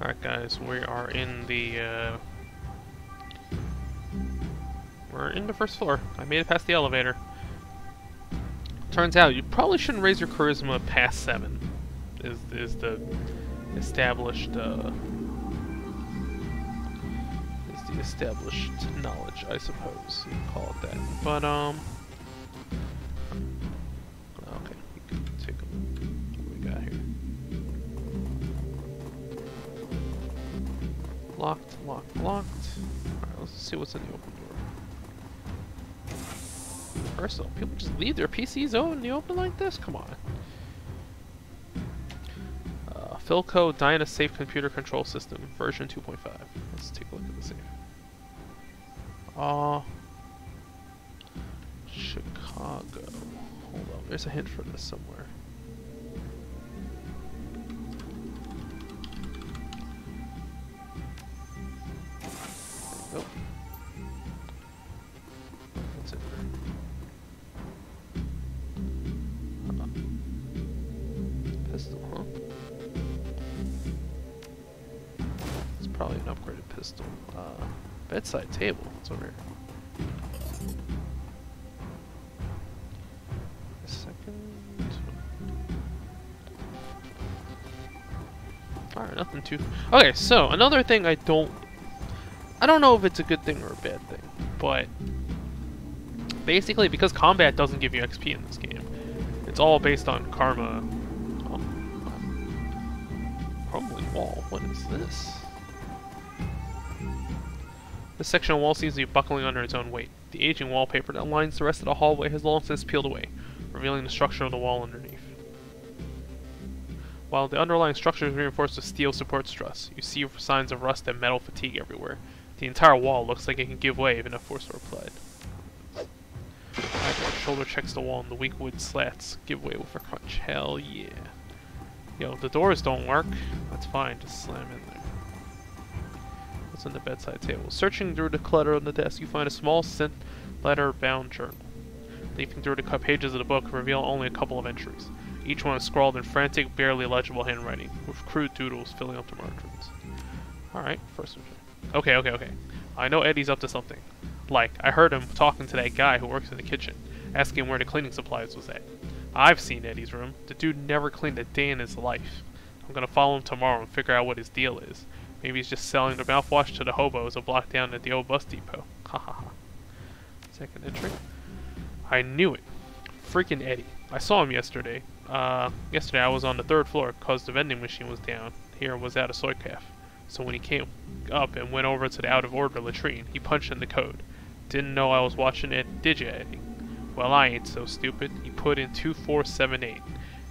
Alright guys, we are in the we're in the first floor. I made it past the elevator. Turns out you probably shouldn't raise your charisma past 7. Is the established knowledge, I suppose you can call it that. But okay, we can take a look at what we got here. Locked, locked, locked. Alright, let's see what's in the open door. First of all, people just leave their PCs in the open like this? Come on. Philco Dyna Safe Computer Control System, version 2.5. Let's take a look at the safe. Chicago. Hold on, there's a hint for this somewhere. There we go. What's in there? Pistol, huh? It's probably an upgraded pistol. Bedside table. What's over here? A second. Alright, nothing too. Okay, so another thing I don't know if it's a good thing or a bad thing, but basically because combat doesn't give you XP in this game, it's all based on karma. Oh, crumbling wall. What is this? This section of wall seems to be buckling under its own weight. The aging wallpaper that lines the rest of the hallway has long since peeled away, revealing the structure of the wall underneath. While the underlying structure is reinforced with steel support truss, you see signs of rust and metal fatigue everywhere. The entire wall looks like it can give way if enough force were applied. Eyebrow shoulder checks the wall and the weak wood slats give way with a crunch. Hell yeah. Yo, the doors don't work. That's fine, just slam in there. What's on the bedside table? Searching through the clutter on the desk, you find a small scent letter-bound journal. Leafing through the cut pages of the book reveal only a couple of entries. Each one is scrawled in frantic, barely legible handwriting, with crude doodles filling up the margins. Alright, first entry. Okay. I know Eddie's up to something. Like, I heard him talking to that guy who works in the kitchen, asking where the cleaning supplies was at. I've seen Eddie's room. The dude never cleaned a day in his life. I'm gonna follow him tomorrow and figure out what his deal is. Maybe he's just selling the mouthwash to the hobos a block down at the old bus depot. Ha ha ha. Second entry. I knew it. Freaking Eddie. I saw him yesterday. Yesterday I was on the 3rd floor because the vending machine was down. Here was out of soy calf. So when he came up and went over to the out-of-order latrine, he punched in the code. Didn't know I was watching it, did ya, Eddie? Well, I ain't so stupid. He put in 2478,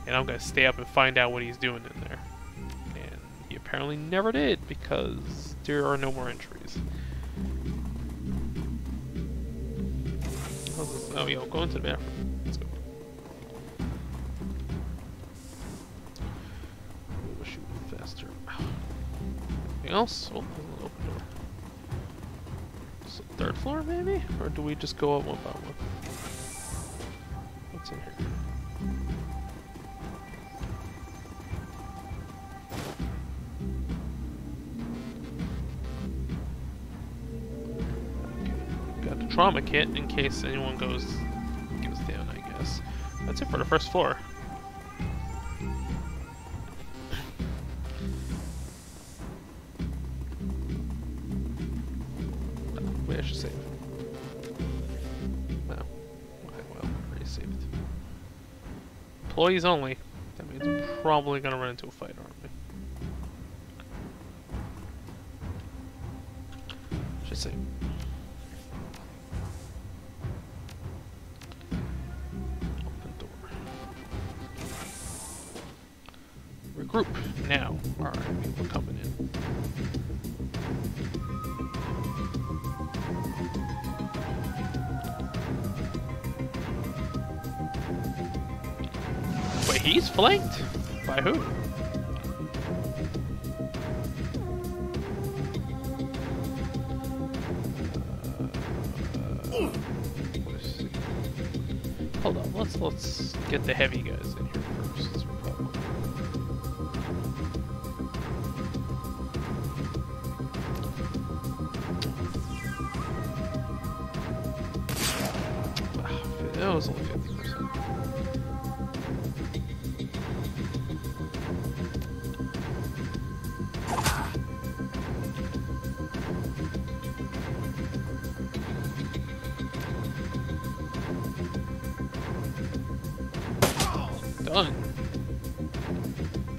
and I'm gonna stay up and find out what he's doing in there. And he apparently never did, because there are no more entries. Oh, yo, go into the bathroom. Let's go. We'll shoot faster. Anything else? Oh, there's an open door. So 3rd floor, maybe? Or do we just go up one by one? What's in here? Okay, got the trauma kit in case anyone goes down, I guess. That's it for the 1st floor. Wait, I should save. No. Okay, well, already saved. Employees only. That means we're probably gonna run into a fight, aren't we? Should save. Open door. Regroup. Now. Alright, people coming in. Wait, he's flanked? By who? Hold on, let's get the heavy guys in here first. it was only 50%. Done.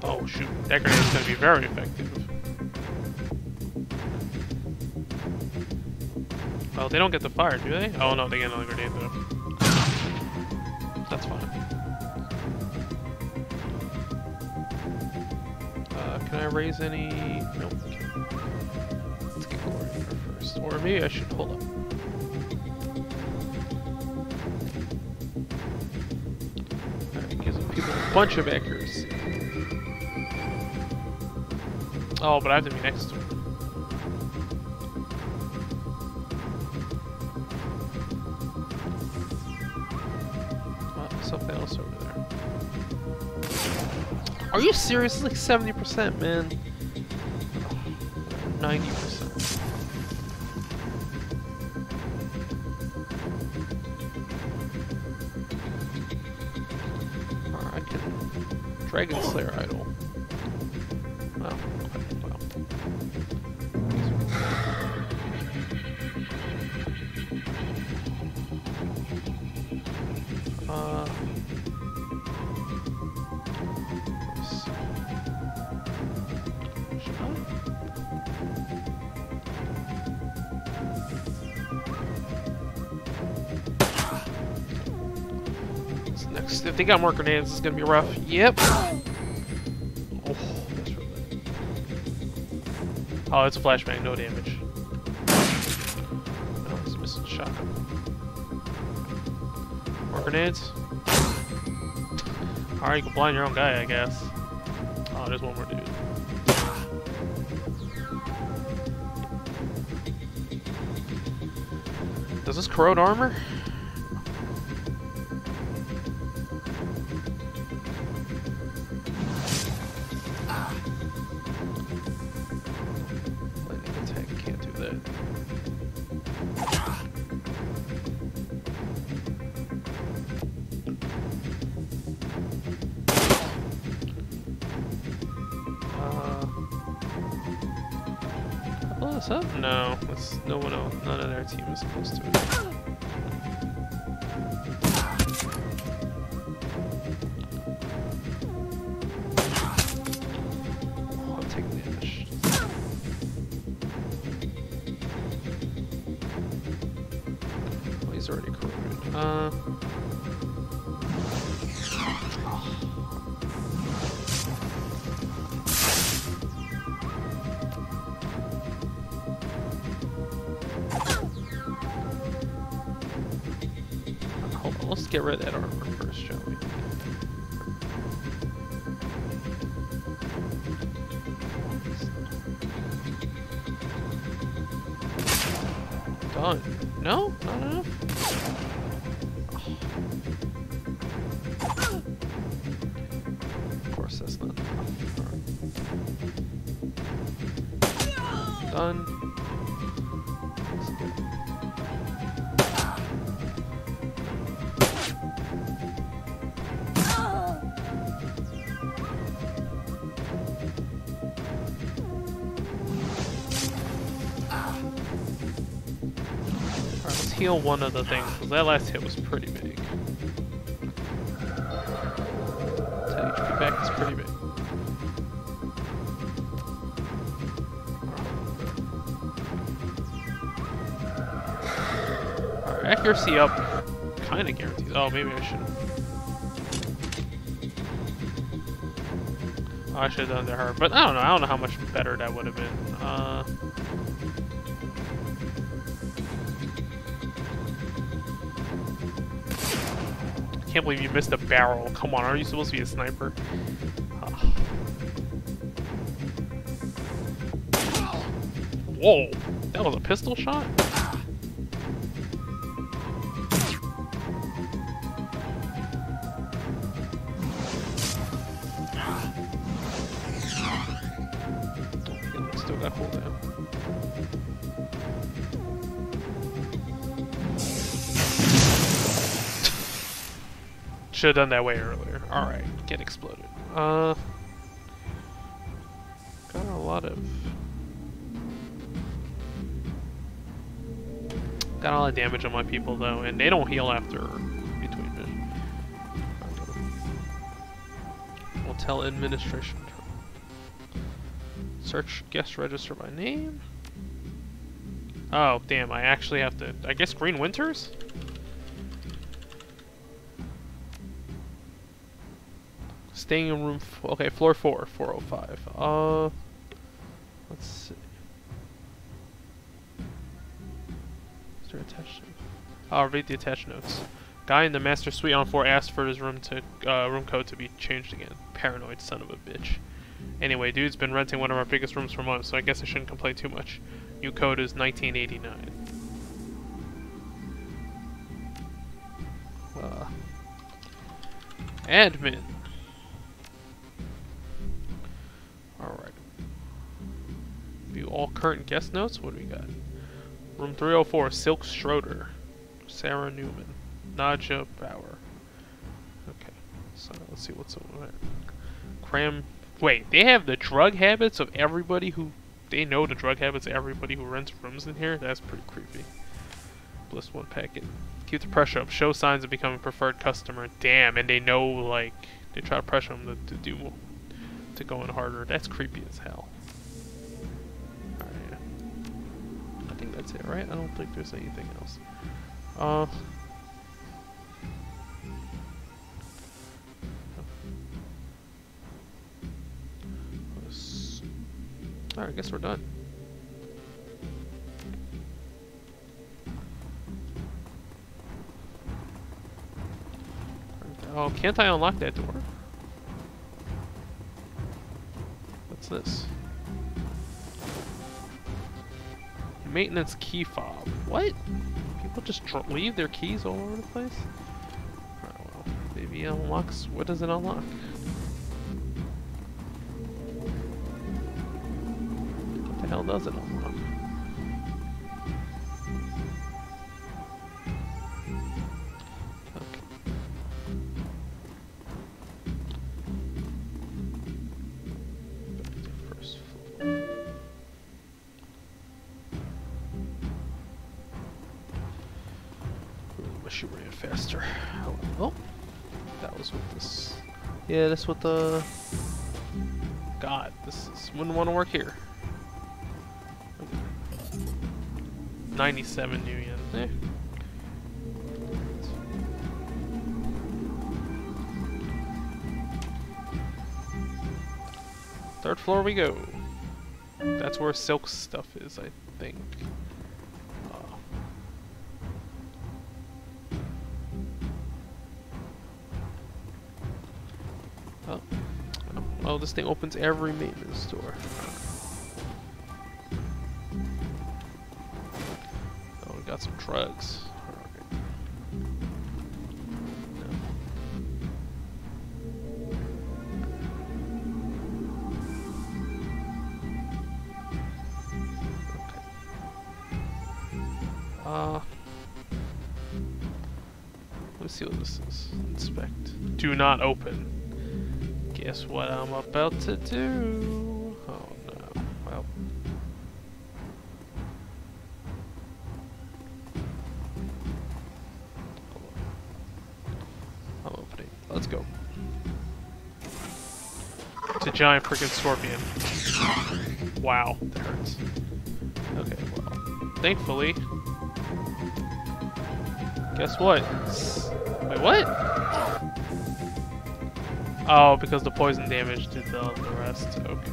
Oh shoot, that grenade's gonna be very effective. Well, they don't get the fire, do they? Oh no, they get another grenade though. That's fine. Can I raise any? Nope. Let's get Glory here first. Or maybe I should hold up. Alright, gives people a bunch of accuracy. Oh, but I have to be next to him. Something else over there. Are you serious? It's like 70%, man. 90%. Alright, I can Dragon Slayer idol. Oh, okay, wow. Next, if they got more grenades, it's gonna be rough. Yep. Oh, that's really bad. Oh, it's a flashbang, no damage. Oh, he's missing a shotgun. More grenades. Alright, you can blind your own guy, I guess. Oh, there's one more dude. Does this corrode armor? Lightning attack can't do that. Blow this up? No, it's no one else. None of their team is close to it. Oh, I'm taking damage. Oh, he's already corroded. Hold on, let's get rid of that armor first, shall we? Done. No? Not enough? Of course that's not enough. Alright. Done. Let's get Alright, let's heal one of the things, because that last hit was pretty big. 10 HP back is pretty big. Alright, accuracy up kinda guarantees. Oh, maybe I should have. Oh, I should have done to her, but I don't know how much better that would have been. I can't believe you missed a barrel. Come on, are you supposed to be a sniper? Whoa, that was a pistol shot? Still got cooldown. should have done that way earlier. Alright, get exploded. Got a lot of damage on my people though, and they don't heal after between mission. Hotel administration. Search guest register by name. Oh damn! I actually have to. I guess Green Winters. Staying in room. Okay, floor 4, 405. Let's see. Is there attached? I'll read the attached notes. Guy in the master suite on 4 asked for his room code to be changed again. Paranoid son of a bitch. Anyway, dude's been renting one of our biggest rooms for months, so I guess I shouldn't complain too much. New code is 1989. Admin. Alright. View all current guest notes. What do we got? Room 304, Silk Schroeder. Sarah Newman. Nadja Bauer. Okay. So let's see what's over there. Cram. Wait, they have the drug habits of everybody who. They know the drug habits of everybody who rents rooms in here? That's pretty creepy. Bliss 1 packet. Keep the pressure up. Show signs of becoming a preferred customer. Damn, and they know, like, they try to pressure them to do more, to go in harder. That's creepy as hell. Alright. I think that's it, right? I don't think there's anything else. Alright, I guess we're done. Oh, can't I unlock that door? What's this? Maintenance key fob. What? People just leave their keys all over the place? Oh, well, maybe it unlocks. What does it unlock? What the hell does it unlock? She ran faster. Oh, that was with this. Yeah, that's what the. God, this wouldn't want to work here. 97 new yen. Eh. Third floor we go. That's where Silk's stuff is, I think. Oh, this thing opens every maintenance door. Oh, we got some drugs. Alright. No. Okay. Let's see what this is. Inspect. Do not open. Guess what I'm about to do? Oh no. Well. I'm opening. Let's go. It's a giant freaking scorpion. Wow, that hurts. Okay, well. Thankfully. Guess what? Wait, what? Oh, because the poison damage did the rest. Okay.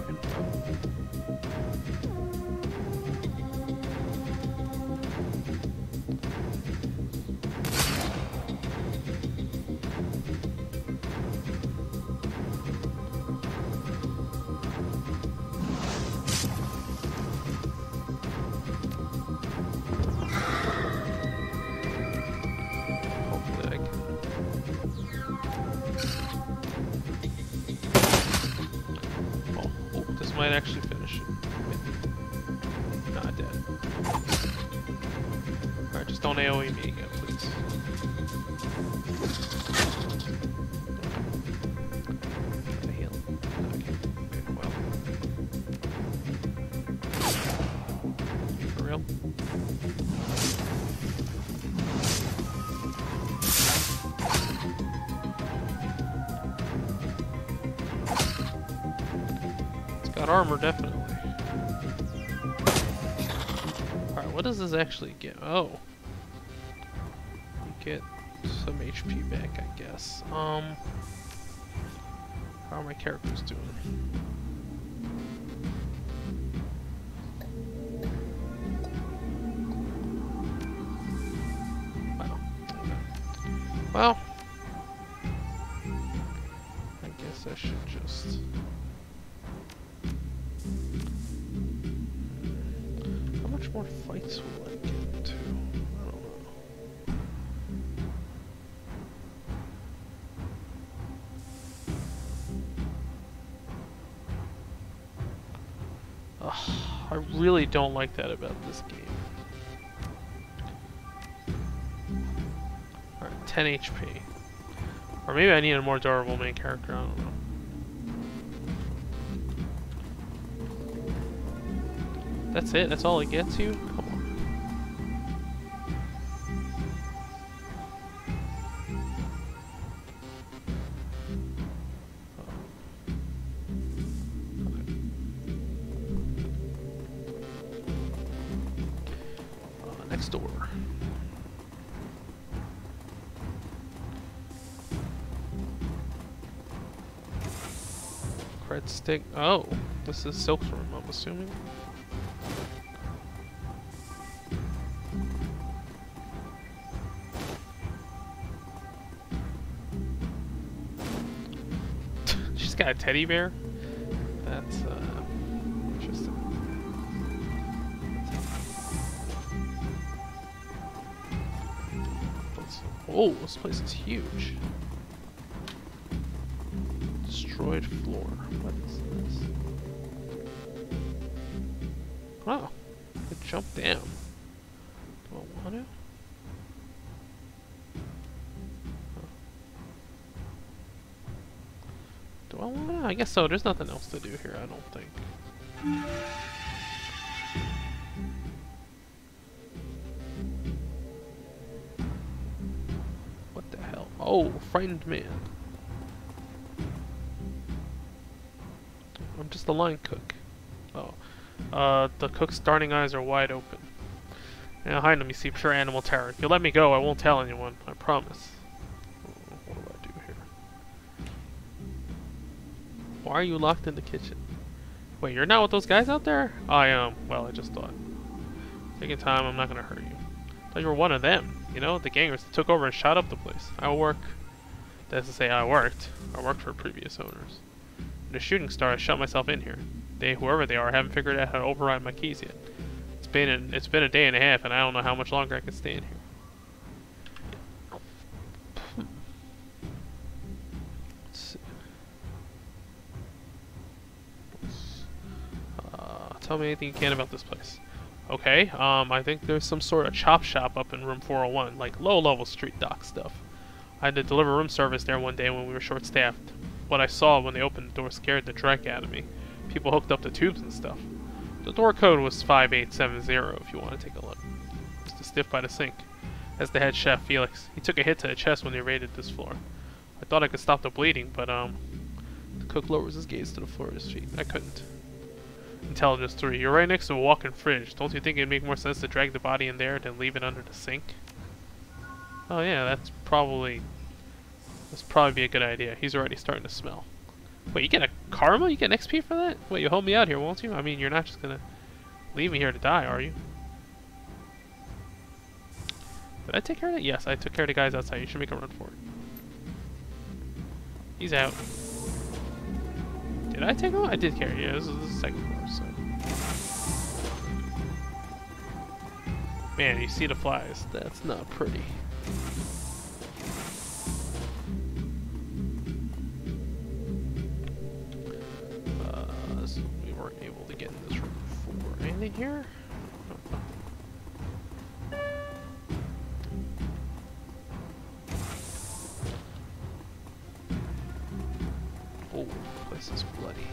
Might actually finish it. Not dead. Alright, just don't AoE me again, please. Got armor, definitely. Alright, what does this actually get? Oh. You get some HP back, I guess. How are my characters doing? Wow. Okay. Well, I guess I should just... How much more fights will I get into? I don't know. Ugh, I really don't like that about this game. Alright, 10 HP. Or maybe I need a more durable main character, I don't know. That's it? That's all it gets you? Come on. Next door. Cred stick. Oh, this is Silk's room, I'm assuming. She's got a teddy bear? That's, interesting. Oh, this place is huge. Destroyed floor. What is this? Oh, I could jump down. Do I want to? Do I want to? I guess so. There's nothing else to do here, I don't think. What the hell? Oh, frightened man. I'm just a line cook. Oh. The cook's darting eyes are wide open. And behind him you see pure animal terror. If you let me go, I won't tell anyone. I promise. What do I do here? Why are you locked in the kitchen? Wait, you're not with those guys out there? I am. Well, I just thought. Taking time, I'm not gonna hurt you. I thought you were one of them. You know, the gangers that took over and shot up the place. I work. That's to say, I worked for previous owners. The shooting star, I shut myself in here. They, whoever they are, haven't figured out how to override my keys yet. It's been a day and a half, and I don't know how much longer I can stay in here. Let's see. Tell me anything you can about this place. Okay, I think there's some sort of chop shop up in room 401, like low-level street dock stuff. I had to deliver room service there one day when we were short-staffed. What I saw when they opened the door scared the dreck out of me. People hooked up to tubes and stuff. The door code was 5870 if you want to take a look. Just a stiff by the sink. As the head chef, Felix. He took a hit to the chest when they raided this floor. I thought I could stop the bleeding, but the cook lowers his gaze to the floor of his feet. I couldn't. Intelligence 3. You're right next to a walk-in fridge. Don't you think it'd make more sense to drag the body in there than leave it under the sink? Oh yeah, that's probably be a good idea. He's already starting to smell. Wait, you get a karma? You get an XP for that? Wait, you'll hold me out here, won't you? I mean, you're not just gonna leave me here to die, are you? Did I take care of that? Yes, I took care of the guys outside. You should make a run for it. He's out. Did I take him? I did carry it. This is the second floor, so. Man, you see the flies. That's not pretty. So we weren't able to get in this room before. Anything here? Oh, this is bloody.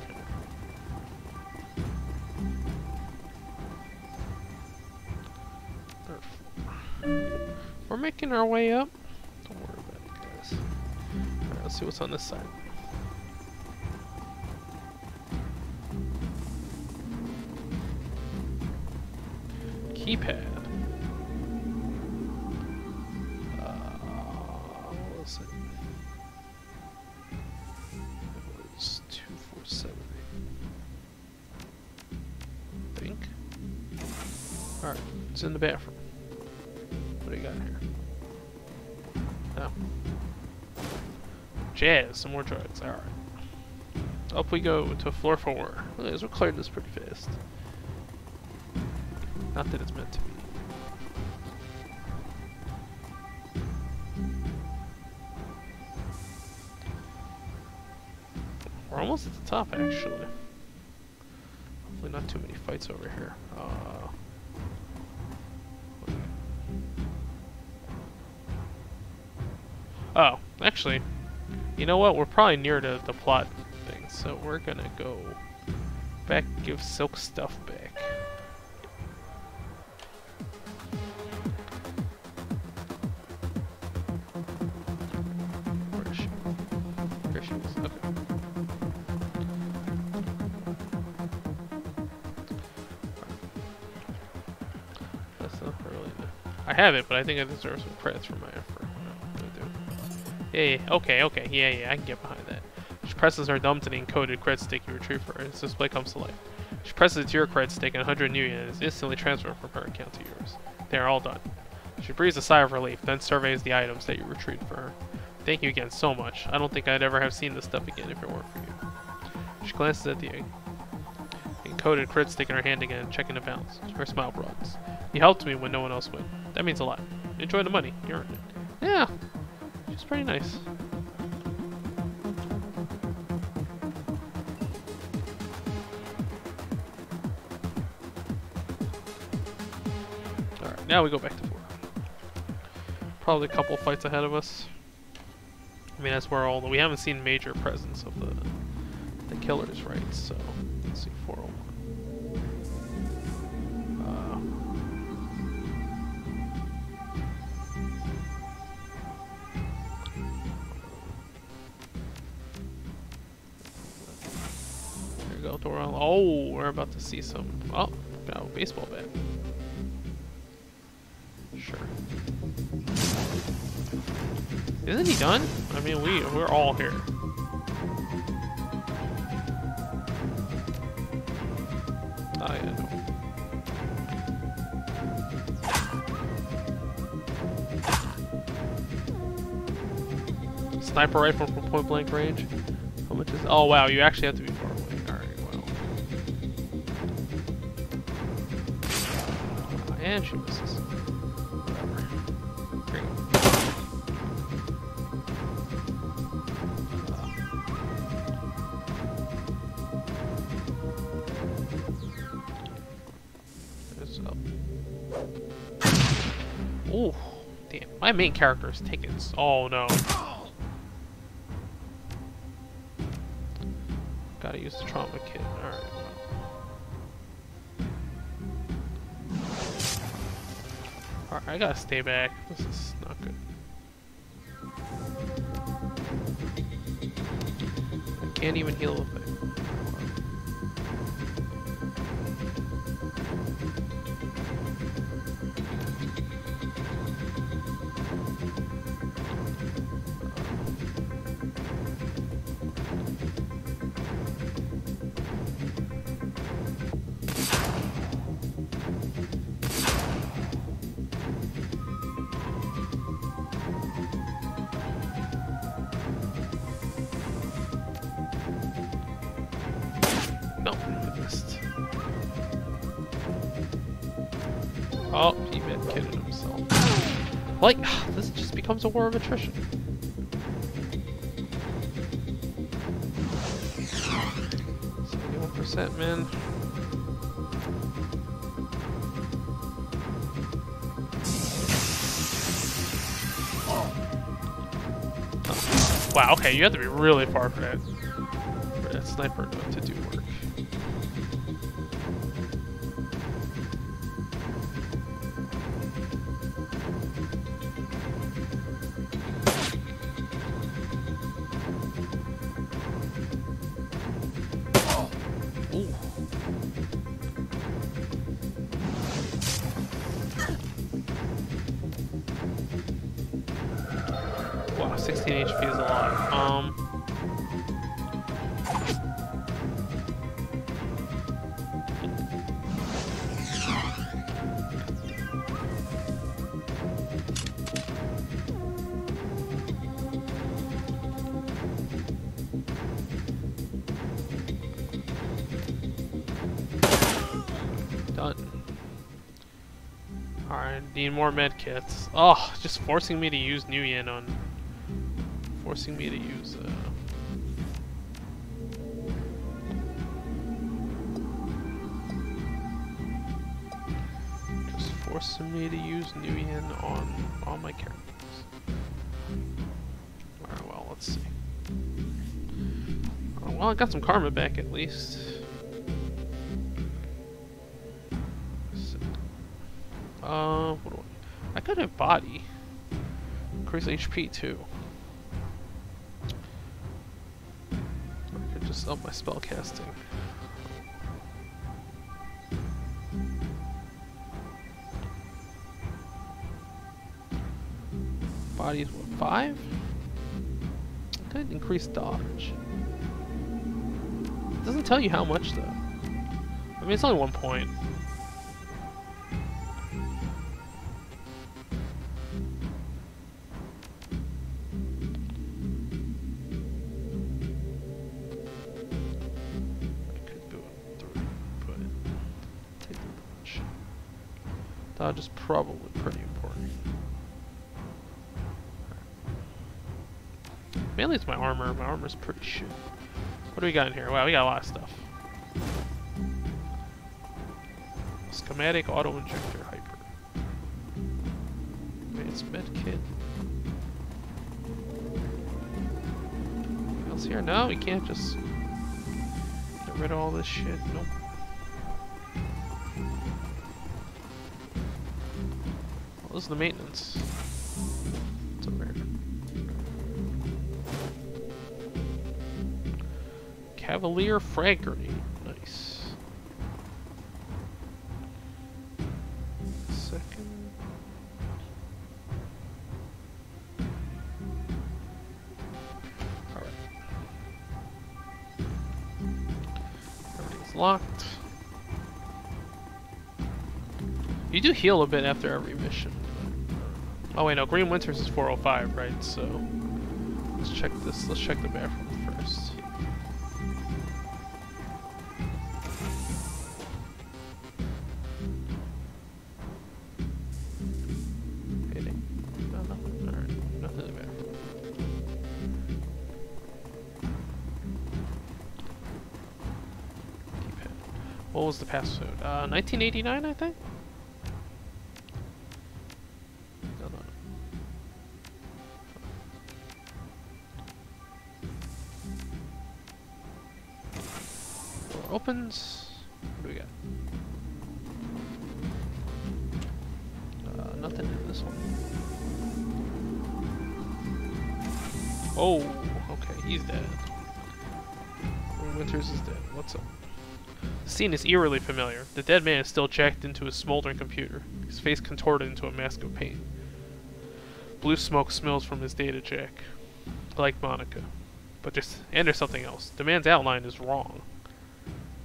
We're making our way up. Don't worry about it, guys. Alright, let's see what's on this side. keypad. What was it? It was 2478. I think. Alright, it's in the bathroom. What do you got here? Oh. Jazz, some more drugs. Alright. Up we go to floor 4. Look at this, we're clearing this pretty fast. Not that it's meant to be. We're almost at the top, actually. Hopefully not too many fights over here. Oh, actually, you know what? We're probably near to the plot thing, so we're gonna go back, give Silk stuff back. Where is she? Here she is. Okay. That's not really. I have it, but I think I deserve some credits for my effort. Yeah, okay, yeah, I can get behind that. She presses her thumb to the encoded cred stick you retrieve for her, and its display comes to life. She presses it to your cred stick, and 100 new units instantly transfer from her account to yours. They are all done. She breathes a sigh of relief, then surveys the items that you retrieved for her. Thank you again so much. I don't think I'd ever have seen this stuff again if it weren't for you. She glances at the encoded cred stick in her hand again, checking the balance. Her smile broadens. You helped me when no one else would. That means a lot. Enjoy the money. You earned it. Yeah. It's pretty nice. Alright, now we go back to 4. Probably a couple fights ahead of us. I mean, that's where all the... We haven't seen major presence of the killers, right? So, let's see, 401. Oh, we're about to see some. Oh, got a baseball bat. Sure. Isn't he done? I mean, we're all here. Oh yeah, no. Sniper rifle from point blank range. How much is? Oh wow, you actually have to be far away. And she misses. Whatever. Here you go. Oh, damn. My main character is taking. Oh no. Gotta use the trauma kit. Alright. Alright, I gotta stay back. This is not good. I can't even heal a thing. Oh, he med-kitted himself. Like, this just becomes a war of attrition. 71%, man. Oh. Wow, okay, you have to be really far for that sniper to do work. 16 HP is a lot. Done. Alright, need more med kits. Oh, just forcing me to use Nguyen on... Forcing me to use, Just forcing me to use Nguyen on all my characters. Alright, well, let's see. Oh, well, I got some karma back at least. What do I could have body. Increase HP too. I could just up my spell casting. Body is what, 5? I could increase dodge. It doesn't tell you how much though. I mean, it's only 1 point. Dodge is probably pretty important. Mainly it's my armor. My armor's pretty shit. What do we got in here? Wow, we got a lot of stuff. Schematic auto injector hyper. Advanced med kit. Anything else here? No, we can't just get rid of all this shit. Nope. This is the maintenance. It's over here. Cavalier frag grenade. Nice. Second. Alright. Everything's locked. You do heal a bit after every mission. Oh wait, no, Green Winters is 405, right? So let's check this. Let's check the bathroom first. Hitting. No, nothing. Alright, nothing in the bathroom. Keypad. What was the passcode? 1989, I think. Opens. What do we got? Nothing in this one. Oh, okay, he's dead. Winters is dead. What's up? The scene is eerily familiar. The dead man is still jacked into a smoldering computer, his face contorted into a mask of pain. Blue smoke smells from his data jack, like Monica. But there's something else. The man's outline is wrong.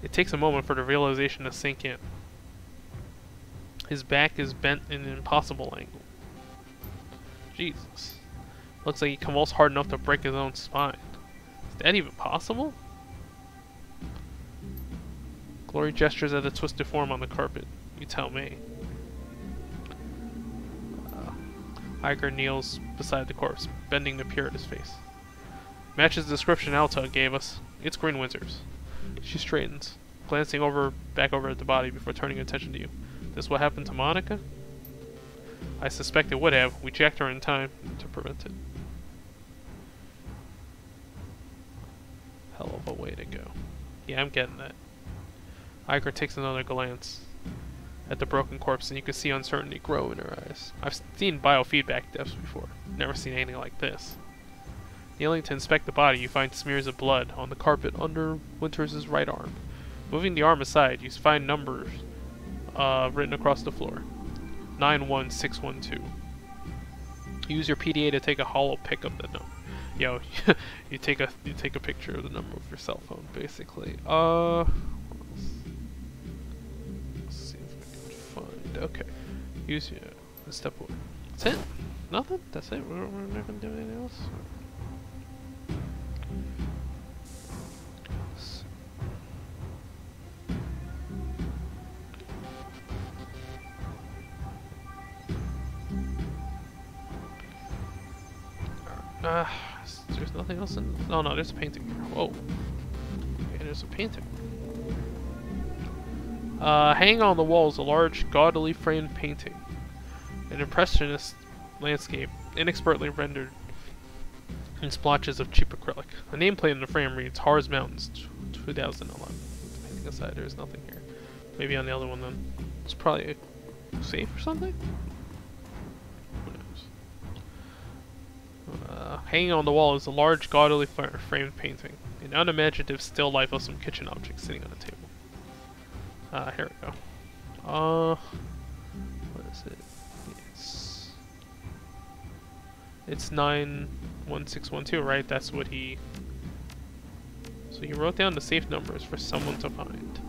It takes a moment for the realization to sink in. His back is bent in an impossible angle. Jesus. Looks like he convulsed hard enough to break his own spine. Is that even possible? Glory gestures at a twisted form on the carpet. You tell me. Iger kneels beside the corpse, bending to peer at his face. Matches the description Alta gave us. It's Green Winters. She straightens, glancing back over at the body before turning attention to you. This what happened to Monica? I suspect it would have. We jacked her in time to prevent it. Hell of a way to go. Yeah, I'm getting that. Iger takes another glance at the broken corpse, and you can see uncertainty grow in her eyes. I've seen biofeedback deaths before. Never seen anything like this. Kneeling to inspect the body, you find smears of blood on the carpet under Winters' right arm. Moving the arm aside, you find numbers written across the floor. 91612. Use your PDA to take a hollow pic of the number. Yo, you take a picture of the number with your cell phone, basically. Let's see if I can find. Okay, use your step 1. That's it. Nothing. That's it. We're not gonna do anything else. There's nothing else in. Oh no, there's a painting here. Whoa. Okay, there's a painting. Hanging on the wall is a large, gaudily framed painting. An impressionist landscape, inexpertly rendered in splotches of cheap acrylic. The nameplate in the frame reads Harz Mountains 2011. Painting aside, there's nothing here. Maybe on the other one then. It's probably safe or something? Who knows? Hanging on the wall is a large, gaudily framed painting. An unimaginative still life of some kitchen objects sitting on a table. Here we go. What is it? It's 91612, right? That's what he... So he wrote down the safe numbers for someone to find.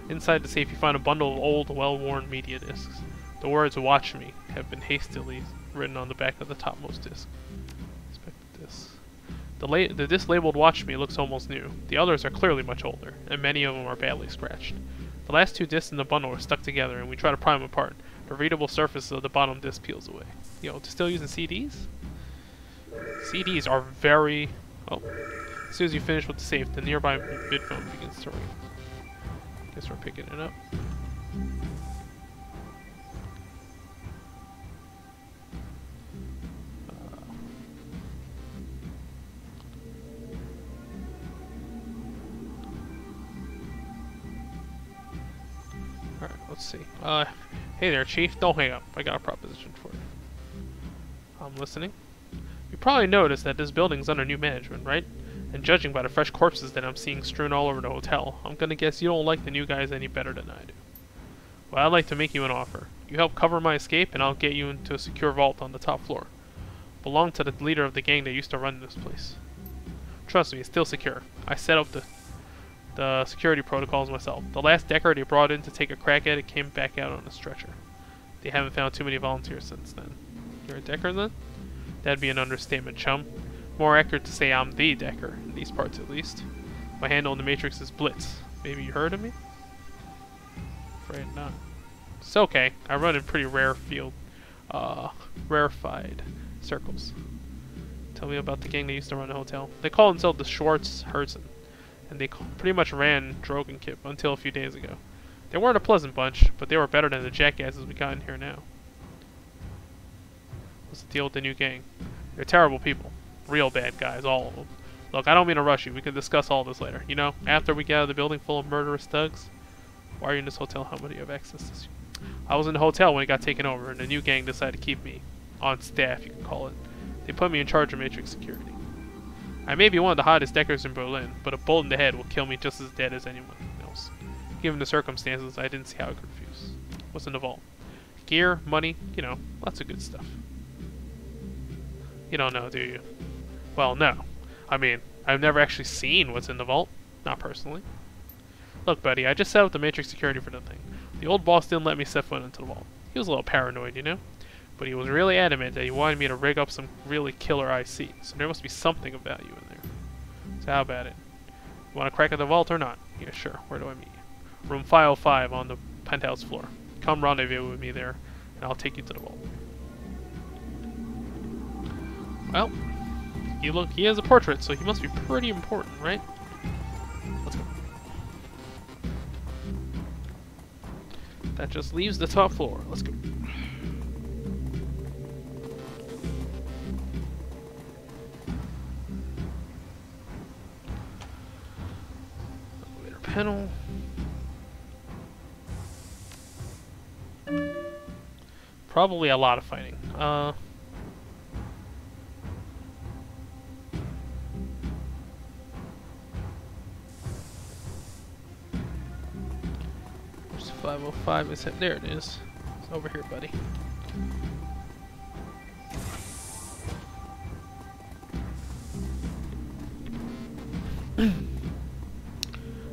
Inside the safe you find a bundle of old, well-worn media discs. The words "Watch Me" have been hastily written on the back of the topmost disc. The disc labeled "Watch Me" looks almost new. The others are clearly much older, and many of them are badly scratched. The last 2 discs in the bundle are stuck together, and we try to pry them apart. The readable surface of the bottom disc peels away. Yo, still using CDs? CDs are very... Oh. As soon as you finish with the safe, the nearby midphone begins to ring. Guess we're picking it up. Alright, let's see. Hey there, Chief. Don't hang up. I got a proposition for you. I'm listening. You probably noticed that this building's under new management, right? And judging by the fresh corpses that I'm seeing strewn all over the hotel, I'm gonna guess you don't like the new guys any better than I do. Well, I'd like to make you an offer. You help cover my escape, and I'll get you into a secure vault on the top floor. Belong to the leader of the gang that used to run this place. Trust me, it's still secure. I set up the security protocols myself. The last Decker they brought in to take a crack at it came back out on a stretcher. They haven't found too many volunteers since then. You're a Decker then? That'd be an understatement, chum. More accurate to say I'm the Decker, in these parts at least. My handle in the Matrix is Blitz. Maybe you heard of me? Afraid not. It's okay. I run in pretty rarefied circles. Tell me about the gang that used to run the hotel. They call themselves the Schwartz Herzen, and they pretty much ran Drogenkip until a few days ago. They weren't a pleasant bunch, but they were better than the jackasses we got in here now. What's the deal with the new gang? They're terrible people. Real bad guys, all of them. Look, I don't mean to rush you. We can discuss all this later. You know, after we get out of the building full of murderous thugs. Why are you in this hotel? How many do you have access to? I was in the hotel when it got taken over, and the new gang decided to keep me on staff, you could call it. They put me in charge of Matrix security. I may be one of the hottest Deckers in Berlin, but a bullet in the head will kill me just as dead as anyone else. Given the circumstances, I didn't see how I could refuse. What's in the vault? Gear, money, you know, lots of good stuff. You don't know, do you? Well, no. I mean, I've never actually seen what's in the vault. Not personally. Look, buddy, I just set up the Matrix security for the thing. The old boss didn't let me set foot into the vault. He was a little paranoid, you know? But he was really adamant that he wanted me to rig up some really killer IC, so there must be something of value in there. So how about it? You want to crack at the vault or not? Yeah, sure. Where do I meet you? Room 505 on the penthouse floor. Come rendezvous with me there, and I'll take you to the vault. Well, he has a portrait, so he must be pretty important, right? Let's go. That just leaves the top floor. Let's go. Elevator panel. Probably a lot of fighting. Where's 505? Is it? There it is. It's over here, buddy.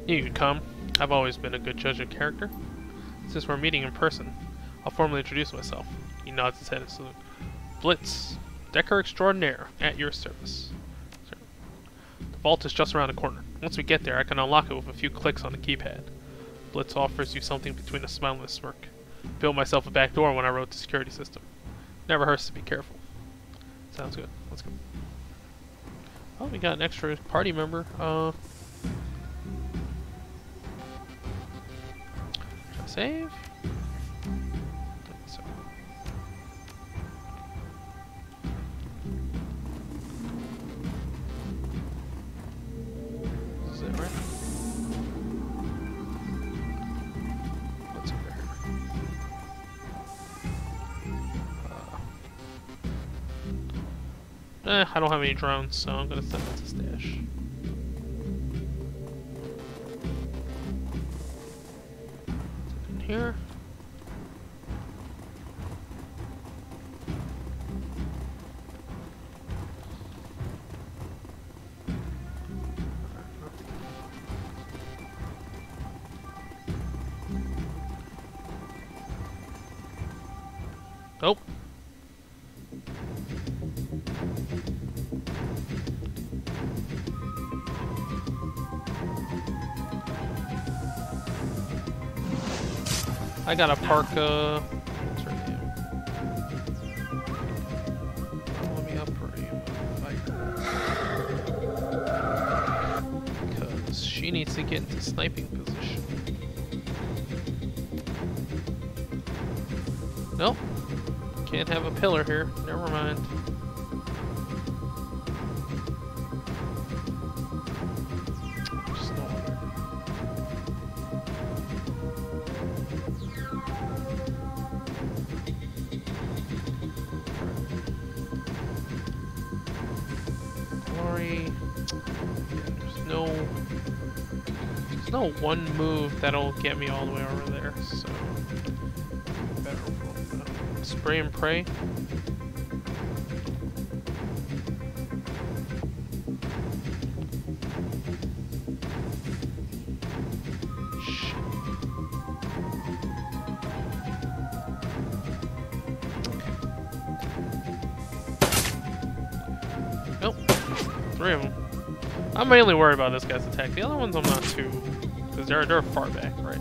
You can come. I've always been a good judge of character. Since we're meeting in person, I'll formally introduce myself. He nods his head and salutes. Blitz, Decker Extraordinaire, at your service. The vault is just around the corner. Once we get there, I can unlock it with a few clicks on the keypad. Blitz offers you something between a smile and a smirk. Built myself a back door when I wrote the security system. Never hurts to be careful. Sounds good. Let's go. Oh, we got an extra party member. Should I save? So. Is it right? What's over here? I don't have any drones, so I'm gonna send it to stash. In here. Nope. I gotta park, what's her name? Let me upgrade my because she needs to get into sniping position. Nope. Can't have a pillar here. Never mind. There's no one move that'll get me all the way over there, so better spray and pray. Nope, 3 of them. I'm mainly worried about this guy's attack. The other ones I'm not too, because they're far back, right?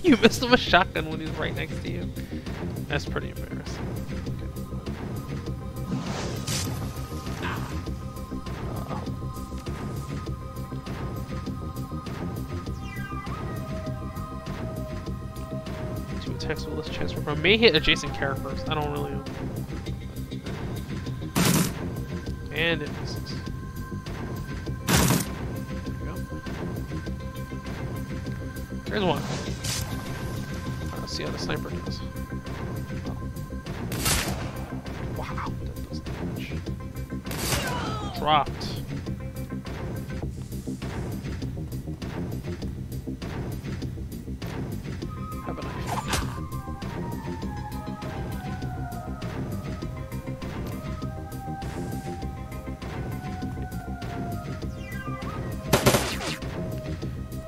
You missed him a shotgun when he's right next to you. That's pretty embarrassing. Okay. 2 attacks with less chance for may hit adjacent characters. I don't really know. And it misses. There we go. There's one. Let's see how the sniper does. Oh. Wow, that does damage. Dropped. Have a knife.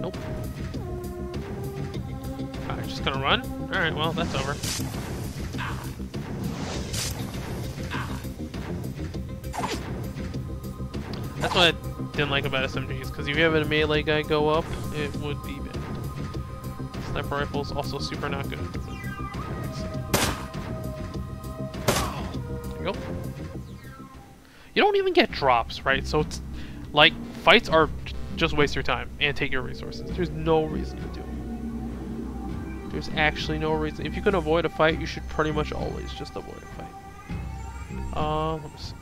Nope. Alright, just gonna run? Alright, well, that's over. That's what I didn't like about SMGs, because if you have a melee guy go up, it would be bad. Sniper rifles also super not good. There you go. You don't even get drops, right? So it's like, fights are just waste your time and take your resources. There's no reason to do it. There's actually no reason. If you can avoid a fight, you should pretty much always just avoid a fight. Let me see.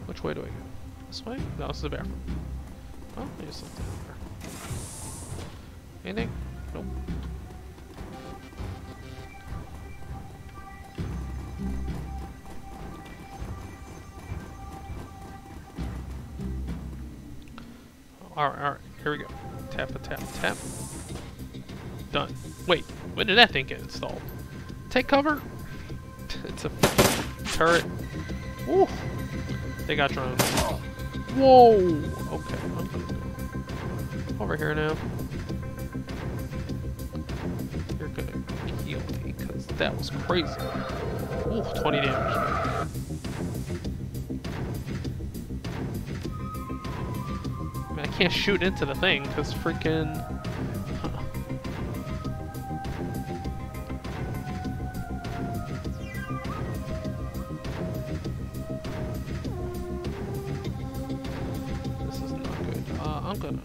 Which way do I go? This way? No, this is the bathroom. Oh, there's something over there. Anything? Nope. Alright, here we go. Tap a tap tap. Done. Wait, when did that thing get installed? Take cover! It's a turret. Woo! They got drones. Whoa! Okay, I'm gonna go over here now. You're gonna heal me, because that was crazy. Ooh, 20 damage. I mean, I can't shoot into the thing, because freaking... This is not good. I'm gonna...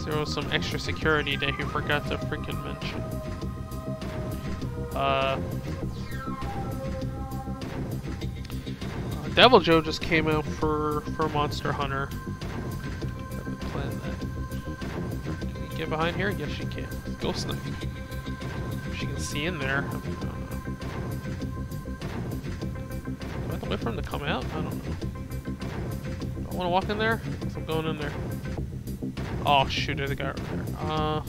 There was some extra security that he forgot to freaking mention. Devil Joe just came out for Monster Hunter. I've been playing that. Can you get behind here? Yes, she can. Go snipe. If she can see in there. I mean, I don't know. Do I have to wait for him to come out? I don't know. Do I want to walk in there? I guess I'm going in there. Oh shoot, there's a guy over there. Oh,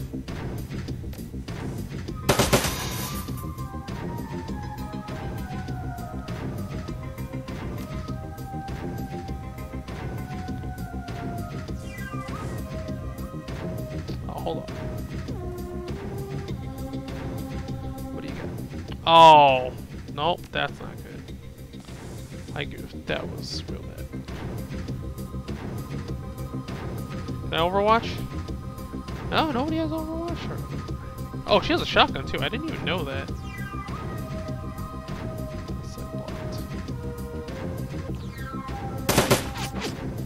hold on. What do you got? Oh, nope, that's not good. I goofed. That was real bad. Can I Overwatch? No, nobody has Overwatch. Oh, she has a shotgun too. I didn't even know that.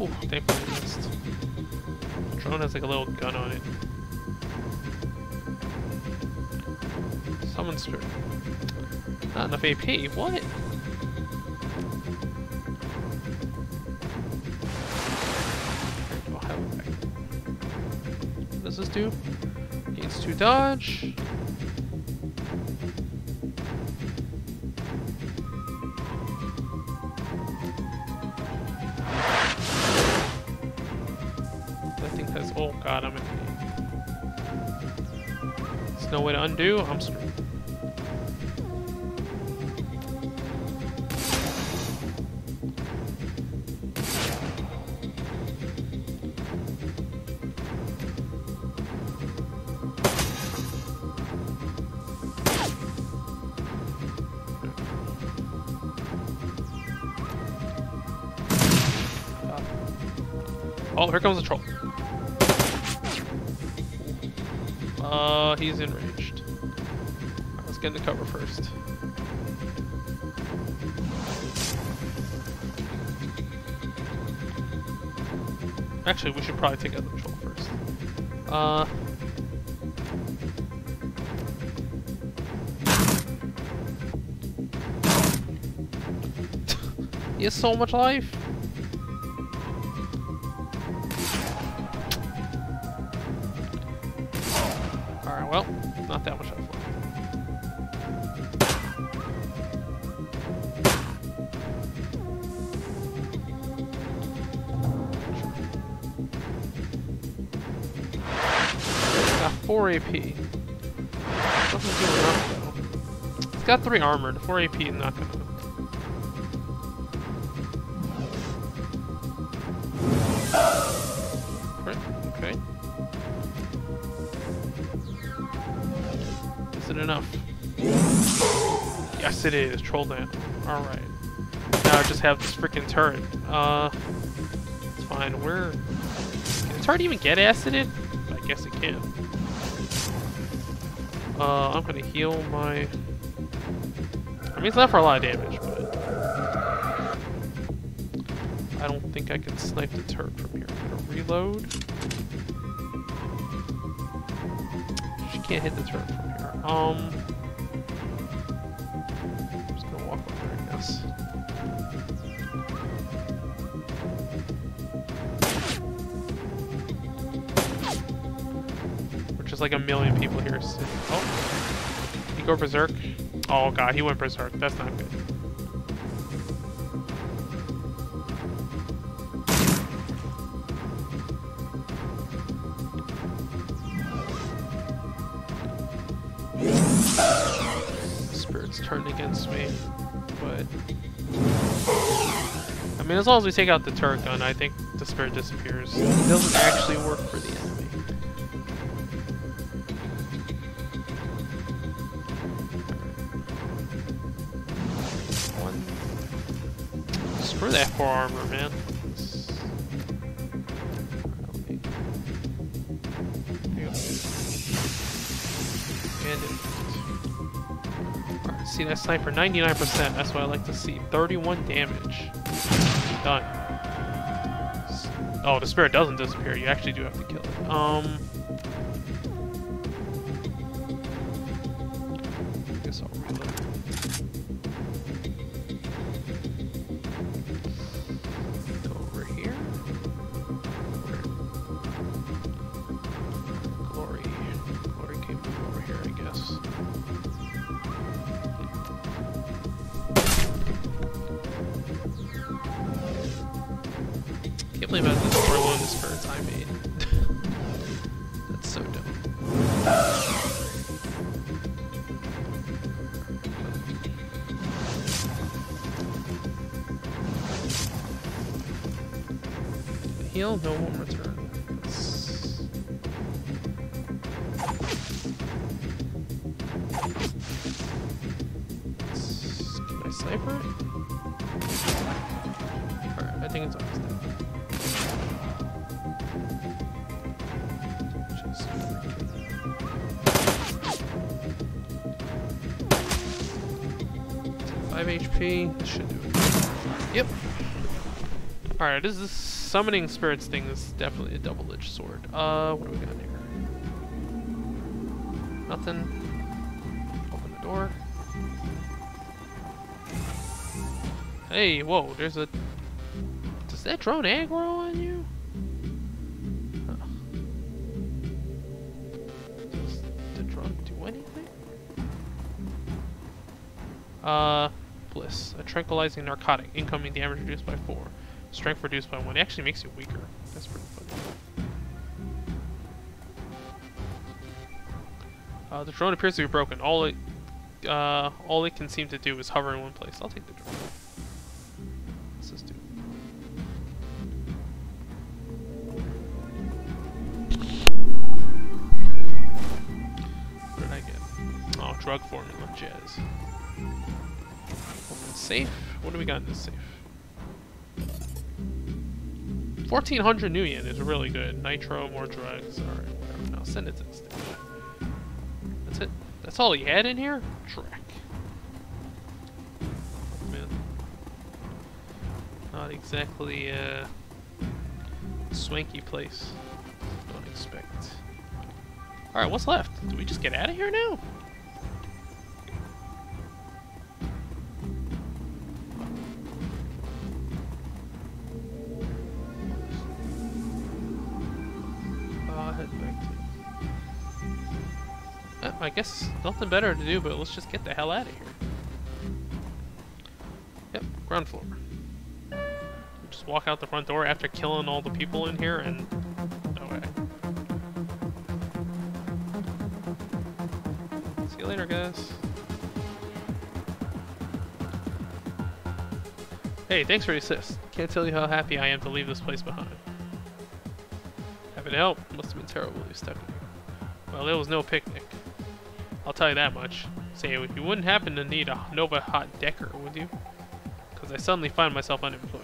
Oh, thankfully missed. Drone has like a little gun on it. Someone's through. Not enough AP. What? What does this do? Gains 2 dodge. That thing has. Oh god, I'm in. There's no way to undo. I'm screwed. Oh, here comes the troll. He's enraged. Right, let's get into cover first. Actually, we should probably take out the troll first. He has so much life. Alright, well, not that much health left. Got 4 AP. Doesn't do enough though. It's got 3 armor. The 4 AP is not gonna. Okay. Is it enough? Yes, it is. Troll down. Alright. Now I just have this freaking turret. It's fine. Can the turret even get acided? I guess it can. I'm gonna heal my... I mean, it's not for a lot of damage, but... I don't think I can snipe the turret from here. I'm gonna reload. She can't hit the turret from here. I'm just gonna walk over there, I guess. Which is like a million people here. Oh. Go berserk. Oh god, he went berserk. That's not good. Spirit's turned against me, but I mean, as long as we take out the turret gun, I think the spirit disappears. It doesn't actually work for the enemy. Screw that 4 armor, man. Alright, see that sniper, 99%. That's what I like to see. 31 damage. Done. Oh, the spirit doesn't disappear. You actually do have to kill it. I guess I'll reload. Go over here. Glory can move over here, I guess. Can't believe I had this for one of the spirits I made. That's so dumb. Heal, no one return. Can I sniper it? Alright, I think it's almost dead. 5 HP. This should do it. Yep. Alright, this summoning spirits thing is definitely a double-edged sword. What do we got here? Nothing. Open the door. Hey, whoa, there's a... Does that drone aggro on you? Huh. Does the drone do anything? Bliss. A tranquilizing narcotic. Incoming damage reduced by 4. Strength reduced by 1. It actually makes you weaker. That's pretty funny. The drone appears to be broken. All it can seem to do is hover in one place. I'll take the drone. What's this do? What did I get? Oh, drug formula. Jazz. Open safe. What do we got in this safe? 1400 new yen is really good. Nitro, more drugs. Alright, whatever. Now send it to the stage. That's it. That's all he had in here? Track. Oh, man. Not exactly a swanky place. Don't expect. Alright, what's left? Do we just get out of here now? I guess nothing better to do, but let's just get the hell out of here. Yep, ground floor. Just walk out the front door after killing all the people in here and... no way. See you later, guys. Hey, thanks for the assist. Can't tell you how happy I am to leave this place behind. Having help must have been terrible you stuck in here. Well, there was no picnic. I'll tell you that much. Say, you wouldn't happen to need a Nova Hot Decker, would you? Because I suddenly find myself unemployed.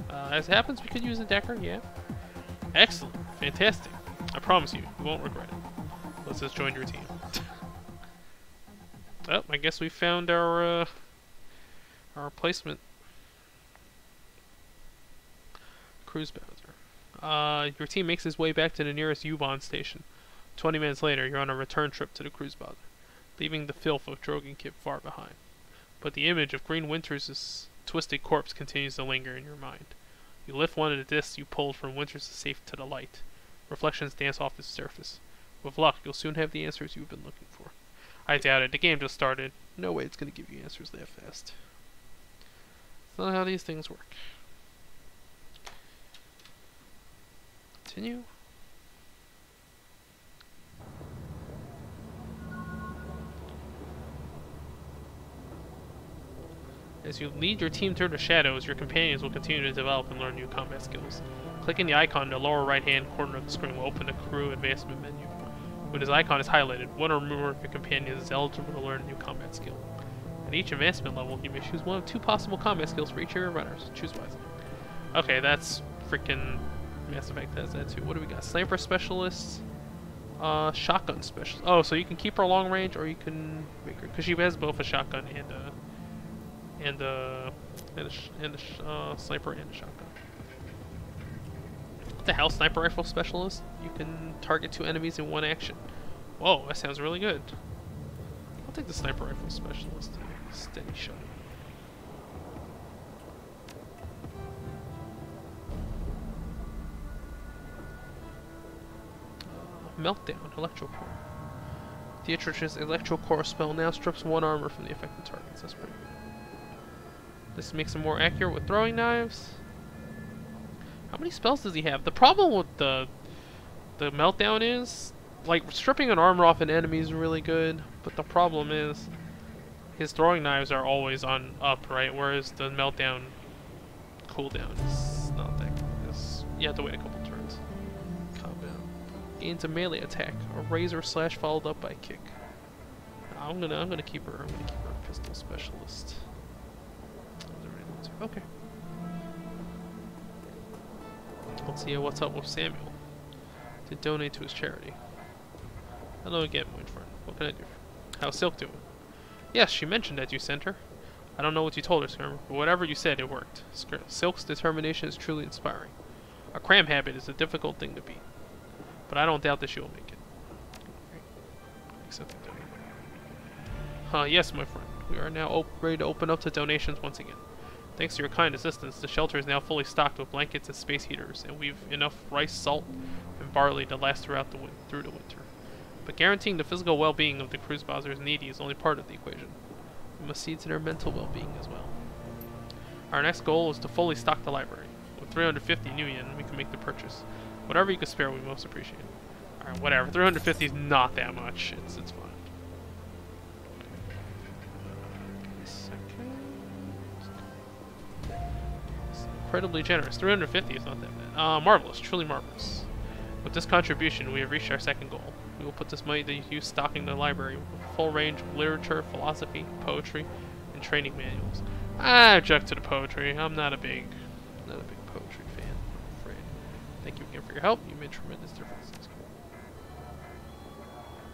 As it happens, we could use a Decker, yeah. Excellent. Fantastic. I promise you, you won't regret it. Let's just join your team. Oh, I guess we found our replacement. Cruise Bowser. Your team makes its way back to the nearest U-Bahn station. 20 minutes later, you're on a return trip to the cruise bowser, leaving the filth of Drogan Kip far behind. But the image of Green Winters' twisted corpse continues to linger in your mind. You lift one of the discs you pulled from Winters' safe to the light. Reflections dance off its surface. With luck, you'll soon have the answers you've been looking for. I doubt it. The game just started. No way it's gonna give you answers that fast. That's not how these things work. Continue. As you lead your team through the shadows, your companions will continue to develop and learn new combat skills. Clicking the icon in the lower right-hand corner of the screen will open the crew advancement menu. When this icon is highlighted, one or more of your companions is eligible to learn a new combat skill. At each advancement level, you may choose one of two possible combat skills for each of your runners. Choose wisely. Okay, that's freaking Mass Effect has that too. What do we got? Sniper specialist, shotgun specialist. Oh, so you can keep her long range, or you can make her, because she has both a shotgun and a sniper and a shotgun. What the hell, sniper rifle specialist? You can target 2 enemies in one action. Whoa, that sounds really good. I'll take the sniper rifle specialist. Steady shot. Meltdown, Electrocore. Dietrich's Electrocore spell now strips 1 armor from the affected targets. That's pretty good. This makes him more accurate with throwing knives. How many spells does he have? The problem with the Meltdown is, like, stripping an armor off an enemy is really good, but the problem is his throwing knives are always on up, right? Whereas the Meltdown cooldown is not that good. You have to wait a couple turns. Combat. Gains a melee attack, a razor slash followed up by a kick. I'm gonna keep her. I'm gonna keep her a pistol specialist. Okay. Let's see what's up with Samuel. To donate to his charity. Hello again, my friend. What can I do? How's Silk doing? Yes, she mentioned that you sent her. I don't know what you told her, Skirmer, but whatever you said, it worked. Silk's determination is truly inspiring. A cram habit is a difficult thing to beat, but I don't doubt that she will make it. Accept the donation. Yes, my friend. We are now ready to open up to donations once again. Thanks to your kind assistance, the shelter is now fully stocked with blankets and space heaters, and we've enough rice, salt, and barley to last through the winter. But guaranteeing the physical well-being of the cruise-bozers needy is only part of the equation. We must see to their mental well-being as well. Our next goal is to fully stock the library. With 350 new yen, we can make the purchase. Whatever you can spare, we most appreciate. Alright, whatever. 350 is not that much. It's fine. Incredibly generous. 350 is not that bad. Marvelous. Truly marvelous. With this contribution, we have reached our second goal. We will put this money to use stocking the library with a full range of literature, philosophy, poetry, and training manuals. I object to the poetry. I'm not a big poetry fan, I'm afraid. Thank you again for your help. You made tremendous differences.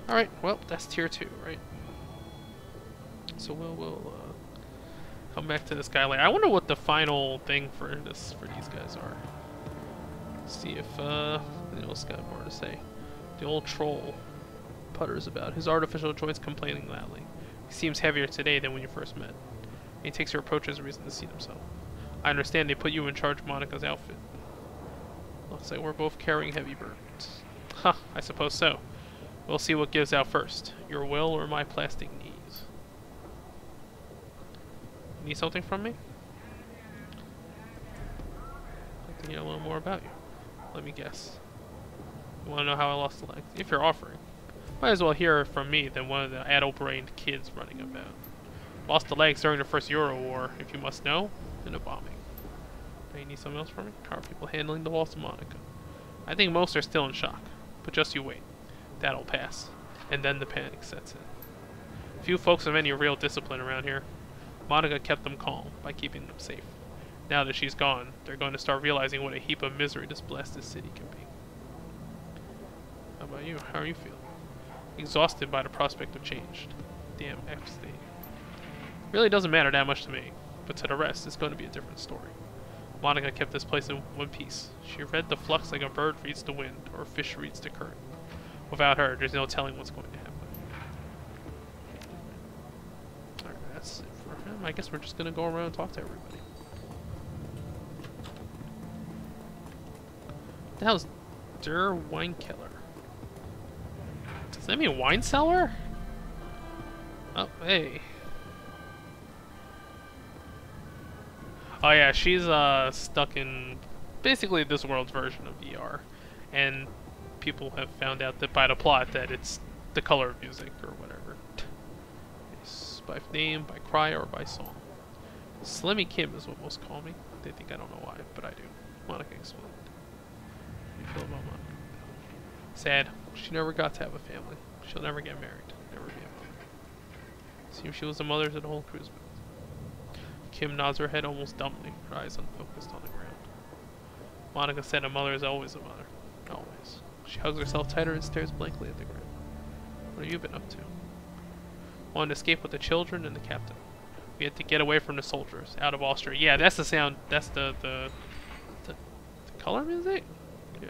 Alright, well, that's tier 2, right? So we'll come back to this guy later. I wonder what the final thing for these guys are. See if Neil's got more to say. The old troll putters about, his artificial joints complaining loudly. He seems heavier today than when you first met. And he takes your approach as a reason to see himself. I understand they put you in charge of Monica's outfit. Looks like we're both carrying heavy burdens. Huh, I suppose so. We'll see what gives out first, your will or my plastic knees. Need something from me? I'd like to hear a little more about you. Let me guess. You want to know how I lost the leg? If you're offering. Might as well hear from me than one of the addle-brained kids running about. Lost the legs during the first Euro War, if you must know, in a bombing. Now you need something else from me? How are people handling the loss of Monica? I think most are still in shock, but just you wait. That'll pass. And then the panic sets in. Few folks have any real discipline around here. Monica kept them calm by keeping them safe. Now that she's gone, they're going to start realizing what a heap of misery this blasted city can be. How about you? How are you feeling? Exhausted by the prospect of change. Damn F-state. Really doesn't matter that much to me, but to the rest, it's going to be a different story. Monica kept this place in one piece. She read the flux like a bird reads the wind, or a fish reads the current. Without her, there's no telling what's going to happen. Alright, that's it for him. I guess we're just going to go around and talk to everybody. What the hell's Der Weinkeller? Does that mean wine cellar? Oh, hey. Oh yeah, she's stuck in basically this world's version of VR, and people have found out that by the plot that it's the color of music or whatever. It's by name, by cry, or by song. Slimmy Kim is what most call me. They think I don't know why, but I do. Monica explained. How do you feel about Monica? Sad. She never got to have a family. She'll never get married. Never be a mother. Seems she was a mother to the whole cruise. Kim nods her head almost dumbly, her eyes unfocused on the ground. Monica said a mother is always a mother. Always. She hugs herself tighter and stares blankly at the ground. What have you been up to? Wanted to escape with the children and the captain. We had to get away from the soldiers, out of Austria. Yeah, that's the sound, that's the color music? Yeah.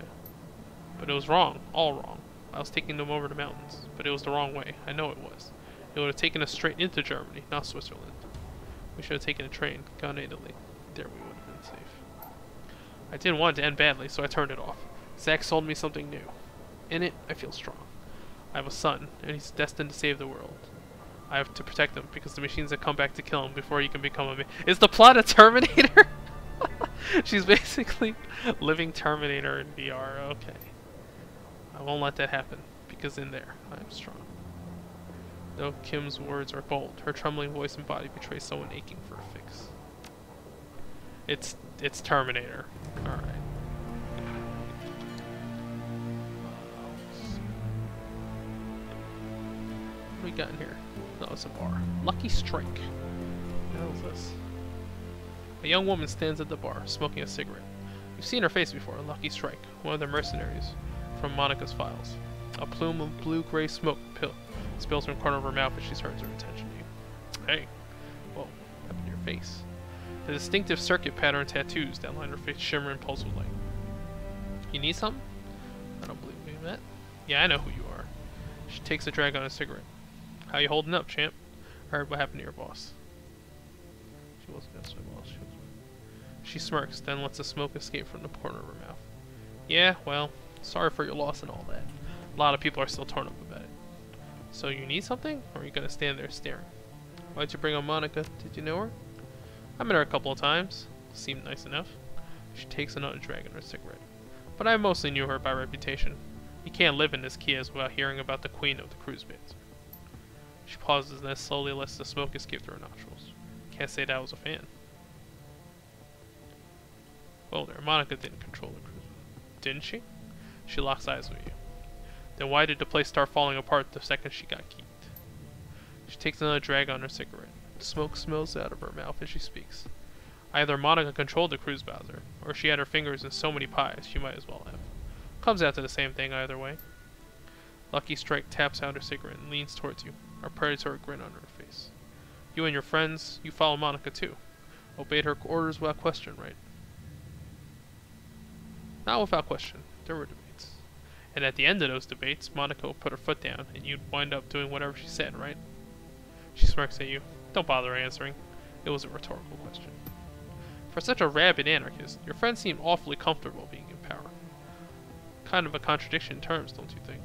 But it was wrong, all wrong. I was taking them over the mountains, but it was the wrong way. I know it was. It would have taken us straight into Germany, not Switzerland. We should have taken a train, gone to Italy. There we would have been safe. I didn't want it to end badly, so I turned it off. Zach sold me something new. In it, I feel strong. I have a son, and he's destined to save the world. I have to protect him, because the machines have come back to kill him before he can become a man. Is the plot a Terminator? She's basically living Terminator in VR. Okay. I won't let that happen, because in there, I am strong. Though Kim's words are bold, her trembling voice and body betray someone aching for a fix. It's Terminator. Alright. What do we got in here? No, it's a bar. Lucky Strike. What the hell is this? A young woman stands at the bar, smoking a cigarette. You've seen her face before, Lucky Strike, one of the mercenaries from Monica's files. A plume of blue-gray smoke spills from the corner of her mouth as she turns her attention to you. Hey. Whoa, what happened to your face? The distinctive circuit pattern tattoos that line her face shimmer and pulse with light. You need something? I don't believe we met. Yeah, I know who you are. She takes a drag on a cigarette. How you holding up, champ? I heard what happened to your boss. She wasn't just my boss. She smirks, then lets the smoke escape from the corner of her mouth. Yeah, well, sorry for your loss and all that. A lot of people are still torn up about it. So you need something? Or are you gonna stand there staring? Why'd you bring on Monica? Did you know her? I met her a couple of times. Seemed nice enough. She takes another drag on her cigarette. But I mostly knew her by reputation. You can't live in this Kias without hearing about the queen of the cruise bands. She pauses and then slowly lets the smoke escape through her nostrils. Can't say that I was a fan. Well there, Monica didn't control the cruise. Didn't she? She locks eyes with you. Then why did the place start falling apart the second she got geeked? She takes another drag on her cigarette. Smoke smells out of her mouth as she speaks. Either Monica controlled the cruise Bowser, or she had her fingers in so many pies she might as well have. Comes out to the same thing either way. Lucky Strike taps out her cigarette and leans towards you, a predatory grin on her face. You and your friends, you follow Monica too. Obeyed her orders without question, right? Not without question. There were debates. And at the end of those debates, Monica would put her foot down, and you'd wind up doing whatever she said, right? She smirks at you. Don't bother answering. It was a rhetorical question. For such a rabid anarchist, your friends seem awfully comfortable being in power. Kind of a contradiction in terms, don't you think?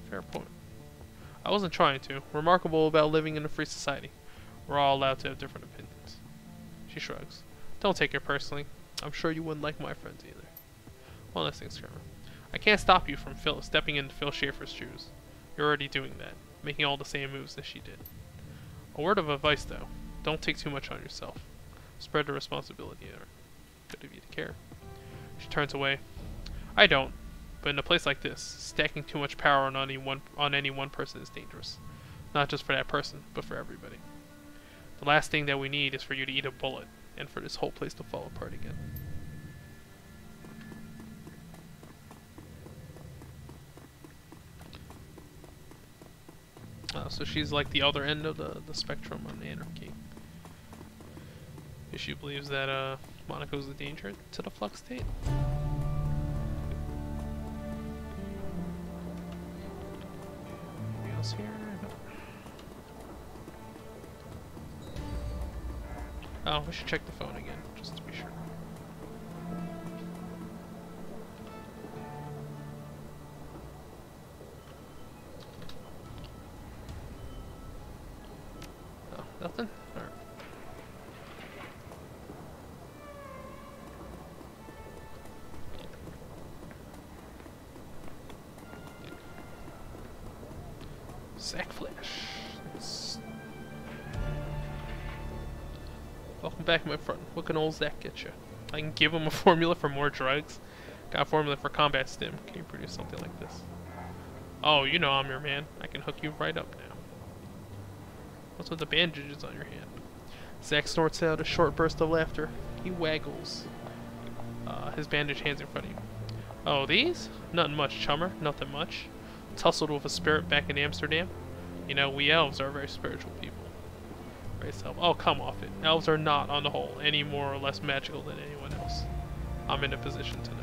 Fair point. I wasn't trying to. Remarkable about living in a free society. We're all allowed to have different opinions. She shrugs. Don't take it personally. I'm sure you wouldn't like my friends either. One last thing, Skirmer. I can't stop you from stepping into Phil Schaefer's shoes. You're already doing that, making all the same moves as she did. A word of advice, though. Don't take too much on yourself. Spread the responsibility there. Good of you to care. She turns away. I don't. But in a place like this, stacking too much power on any one person is dangerous. Not just for that person, but for everybody. The last thing that we need is for you to eat a bullet, and for this whole place to fall apart again. So she's like the other end of the spectrum on anarchy. She believes that Monaco's a danger to the flux state. Anything else here? No. Oh, we should check the phone again, just to be sure. Sack Flash. Welcome back, my friend. What can old Zach get you? I can give him a formula for more drugs. Got a formula for combat stim. Can you produce something like this? Oh, you know I'm your man. I can hook you right up now. What's with the bandages on your hand? Zach snorts out a short burst of laughter. He waggles his bandaged hands in front of you. Oh, these? Nothing much, chummer. Nothing much. Tussled with a spirit back in Amsterdam. You know, we elves are very spiritual people. Race elf. Oh, come off it. Elves are not, on the whole, any more or less magical than anyone else. I'm in a position to know.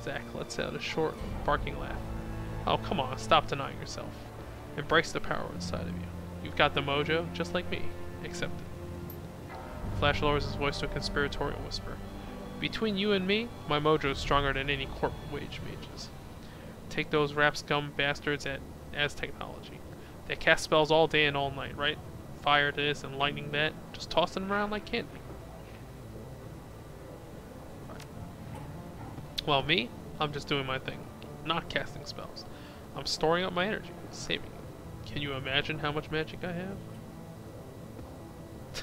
Zach lets out a short, barking laugh. Oh, come on. Stop denying yourself. Embrace the power inside of you. You've got the mojo, just like me. Accept it. Flash lowers his voice to a conspiratorial whisper. Between you and me, my mojo is stronger than any corp wage mages. Take those rapscum bastards as technology. They cast spells all day and all night, right? Fire this and lightning that, just tossing them around like candy. Well, me, I'm just doing my thing. Not casting spells. I'm storing up my energy, saving it. Can you imagine how much magic I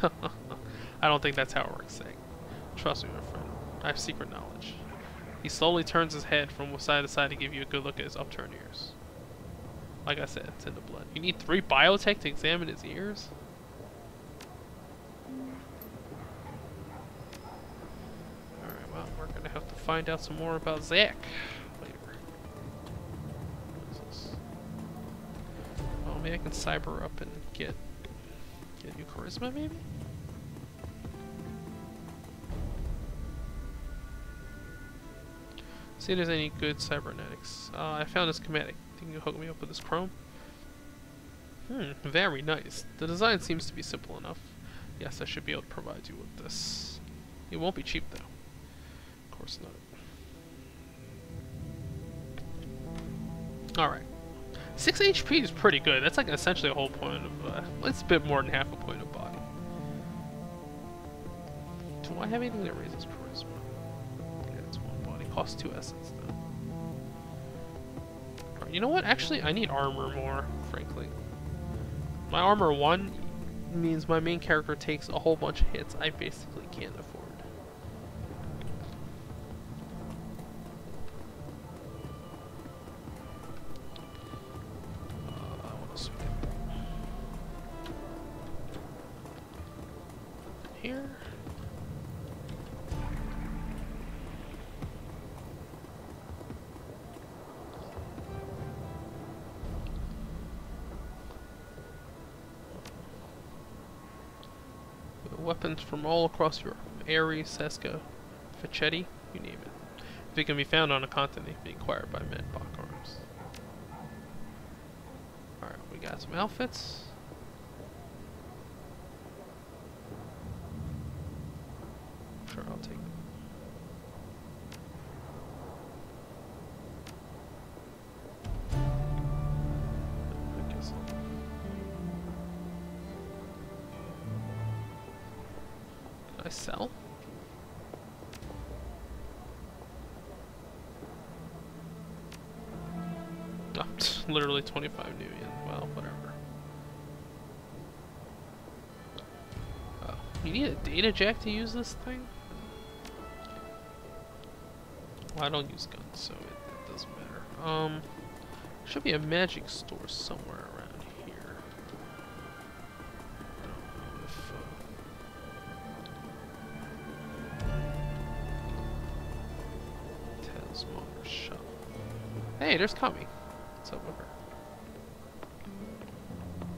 have? I don't think that's how it works, Zach. Trust me, my friend. I have secret knowledge. He slowly turns his head from side to side to give you a good look at his upturned ears. Like I said, it's in the blood. You need 3 biotech to examine his ears? Alright, well, we're gonna have to find out some more about Zach later. What is this? Well, maybe I can cyber up and get new charisma, maybe? See if there's any good cybernetics. I found a schematic. Think you can hook me up with this chrome? Very nice. The design seems to be simple enough. Yes, I should be able to provide you with this. It won't be cheap, though. Of course not. Alright. 6 HP is pretty good. That's like essentially a whole point of, it's a bit more than half a point of body. Do I have anything that raises charisma? Yeah, it's 1 body. Costs 2 essence, though. Right, you know what? Actually, I need armor more, frankly. My armor 1 means my main character takes a whole bunch of hits I basically can't afford. Here. Weapons from all across Europe. Ares, Seska, Fichetti, you name it. If it can be found on a continent, it can be acquired by men, Bach arms. Alright, we got some outfits. Sure, I'll take it. I guess Can I sell? Oh, literally 25 new yen. Well, whatever. You need a data jack to use this thing? Well, I don't use guns, so it doesn't matter. Should be a magic store somewhere around here. I don't know if, Tasmar shop. Hey, there's Kami. What's up with her?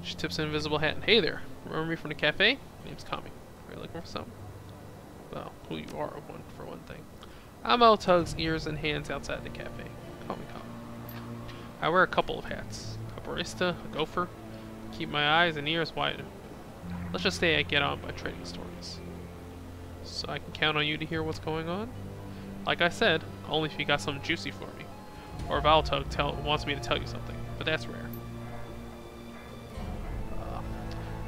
She tips an invisible hat. Hey there, remember me from the cafe? My name's Kami. Are you looking for something? Well, who you are, for one thing. I'm L-Tug's ears and hands outside the cafe. Call me Kami. I wear a couple of hats. A barista, a gopher. Keep my eyes and ears wide. Let's just say I get on by trading stories. So I can count on you to hear what's going on? Like I said, only if you got something juicy for me. Or if L-Tug wants me to tell you something. But that's rare.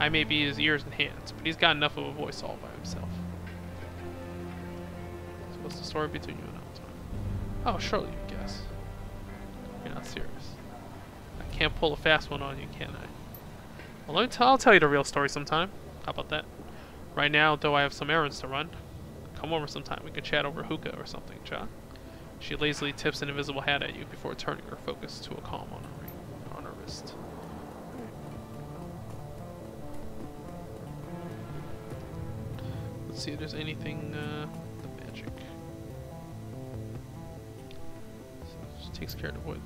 I may be his ears and hands, but he's got enough of a voice all by himself. So what's the story between you and L-Tug? Oh, surely you guess. You're not serious. I can't pull a fast one on you, can I? Well, I'll tell you the real story sometime. How about that? Right now, though, I have some errands to run. Come over sometime. We can chat over hookah or something, Cha. She lazily tips an invisible hat at you before turning her focus to a calm on her ring, on her wrist. Let's see if there's anything, the magic. So she takes care of the wood.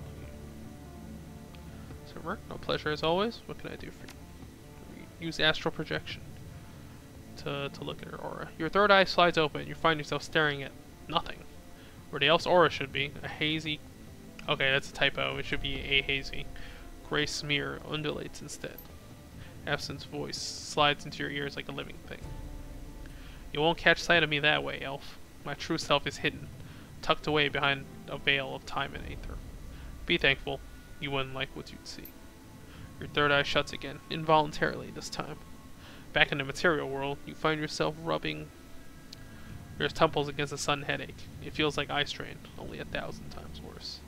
So, Merc, no pleasure as always. What can I do for you? Use astral projection to look at her aura. Your third eye slides open and you find yourself staring at nothing. Where the elf's aura should be, a hazy... Okay, that's a typo. It should be a hazy. Gray smear undulates instead. Absint's voice slides into your ears like a living thing. You won't catch sight of me that way, elf. My true self is hidden, tucked away behind a veil of time and aether. Be thankful. You wouldn't like what you'd see. Your third eye shuts again, involuntarily this time. Back in the material world, you find yourself rubbing your temples against a sudden headache. It feels like eye strain, only 1,000 times worse.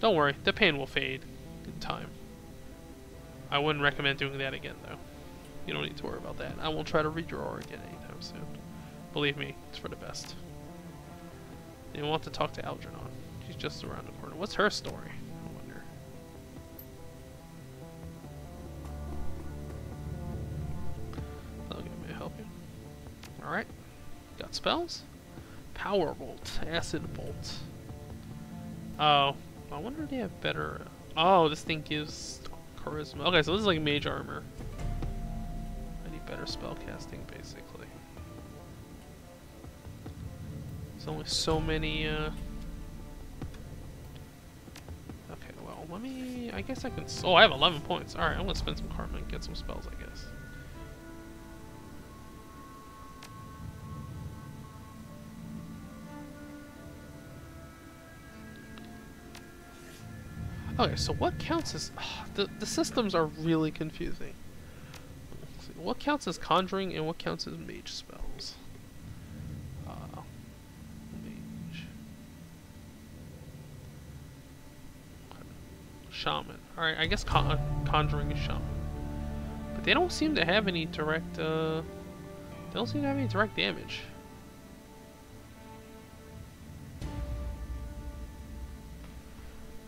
Don't worry, the pain will fade in time. I wouldn't recommend doing that again, though. You don't need to worry about that. I won't try to read your aura again anytime soon. Believe me, it's for the best. You want to talk to Algernon. She's just around the corner. What's her story? I wonder. Okay, may I help you? Alright. Got spells? Power Bolt. Acid Bolt. Oh. I wonder if they have better... Oh, this thing gives charisma. Okay, so this is like mage armor. I need better spell casting, basically. There's only so many, Okay, well, let me... I guess I can... Oh, I have 11 points. Alright, I'm gonna spend some karma and get some spells, I guess. Okay, so what counts as... the systems are really confusing. Let's see, what counts as conjuring and what counts as mage spells? Mage. Shaman. Alright, I guess conjuring is shaman. But they don't seem to have any direct... they don't seem to have any direct damage.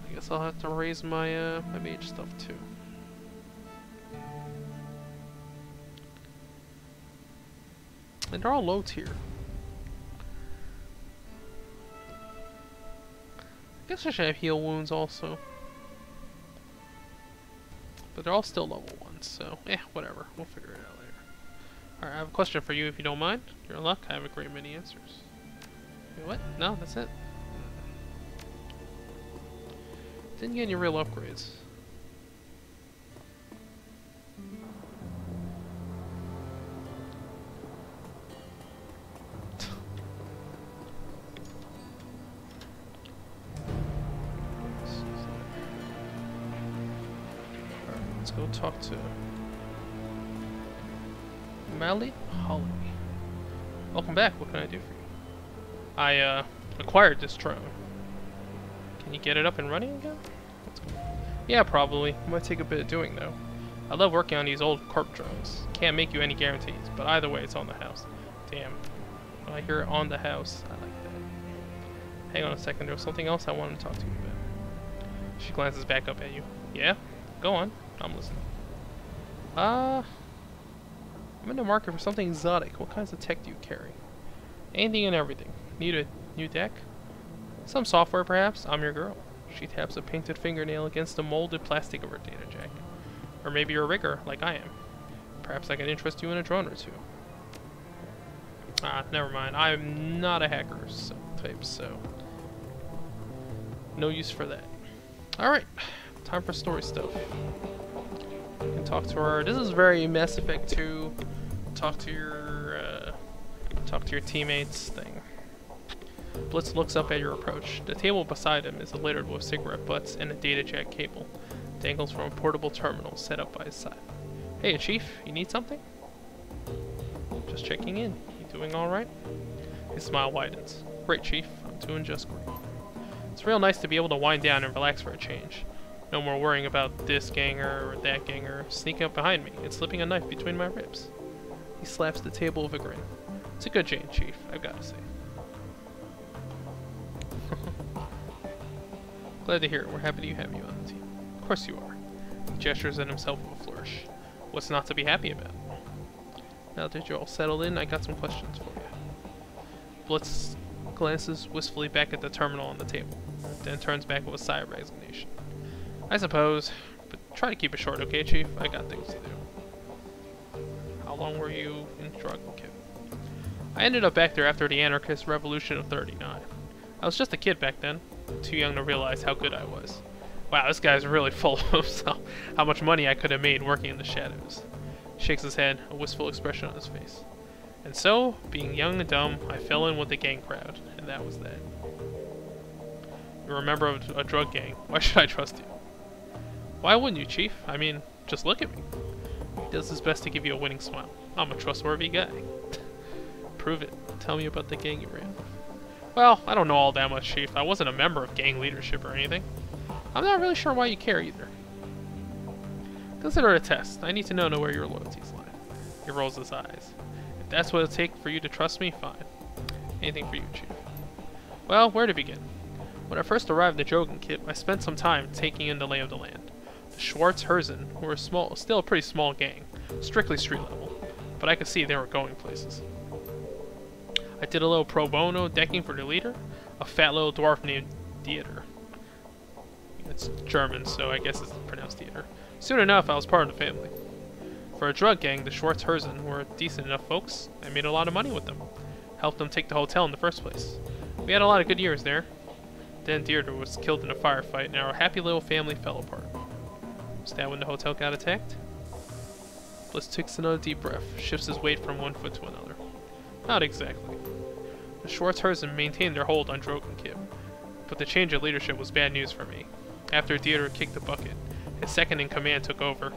I guess I'll have to raise my my mage stuff too. And they're all low tier. I guess I should have heal wounds also. But they're all still level 1, so whatever. We'll figure it out later. Alright, I have a question for you if you don't mind. You're in luck, I have a great many answers. Wait, what? No, that's it. Didn't get any real upgrades. Alright, let's go talk to Mally Holly. Welcome back. What can I do for you? I acquired this drone. Can you get it up and running again? Yeah, probably. It might take a bit of doing, though. I love working on these old corp drones. Can't make you any guarantees, but either way, it's on the house. Damn. When I hear on the house, I like that. Hang on a second, there was something else I wanted to talk to you about. She glances back up at you. Yeah? Go on. I'm listening. I'm in the market for something exotic. What kinds of tech do you carry? Anything and everything. Need a new deck? Some software, perhaps. I'm your girl. She taps a painted fingernail against the molded plastic of her data jack. Or maybe you're a rigger, like I am. Perhaps I can interest you in a drone or two. Ah, never mind. I'm not a hacker type, so... no use for that. Alright. Time for story stuff. You can talk to her. This is very Mass Effect 2. Talk to your teammates thing. Blitz looks up at your approach. The table beside him is littered with cigarette butts and a data jack cable. Dangles from a portable terminal set up by his side. Hey, Chief, you need something? Just checking in. You doing alright? His smile widens. Great, Chief. I'm doing just great. It's real nice to be able to wind down and relax for a change. No more worrying about this ganger or that ganger sneaking up behind me and slipping a knife between my ribs. He slaps the table with a grin. It's a good change, Chief, I've got to say. Glad to hear it. We're happy to have you on the team. Of course you are. He gestures at himself with a flourish. What's not to be happy about? Now that you're all settled in, I got some questions for you. Blitz glances wistfully back at the terminal on the table, then turns back with a sigh of resignation. I suppose, but try to keep it short, okay, Chief? I got things to do. How long were you in Dragonfall? I ended up back there after the anarchist revolution of 39. I was just a kid back then, too young to realize how good I was. Wow, this guy's really full of himself. How much money I could have made working in the shadows. Shakes his head, a wistful expression on his face. And so, being young and dumb, I fell in with the gang crowd, and that was that. You're a member of a drug gang. Why should I trust you? Why wouldn't you, Chief? I mean, just look at me. He does his best to give you a winning smile. I'm a trustworthy guy. Prove it. Tell me about the gang you ran. Well, I don't know all that much, Chief. I wasn't a member of gang leadership or anything. I'm not really sure why you care either. Consider it a test. I need to know where your loyalties lie. He rolls his eyes. If that's what it'll take for you to trust me, fine. Anything for you, Chief. Well, where to begin? When I first arrived at Dragonfall, I spent some time taking in the lay of the land. The Schwartz-Herzen were still a pretty small gang, strictly street level, but I could see they were going places. I did a little pro bono decking for the leader, a fat little dwarf named Dieter. It's German, so I guess it's pronounced Dieter. Soon enough, I was part of the family. For a drug gang, the Schwartz-Herzen were decent enough folks. I made a lot of money with them. Helped them take the hotel in the first place. We had a lot of good years there. Then Deirdre was killed in a firefight, and our happy little family fell apart. Was that when the hotel got attacked? Bliss takes another deep breath, shifts his weight from one foot to another. Not exactly. The Schwartz-Herzen maintained their hold on Dragonfall, but the change of leadership was bad news for me. After Deirdre kicked the bucket, his second-in-command took over.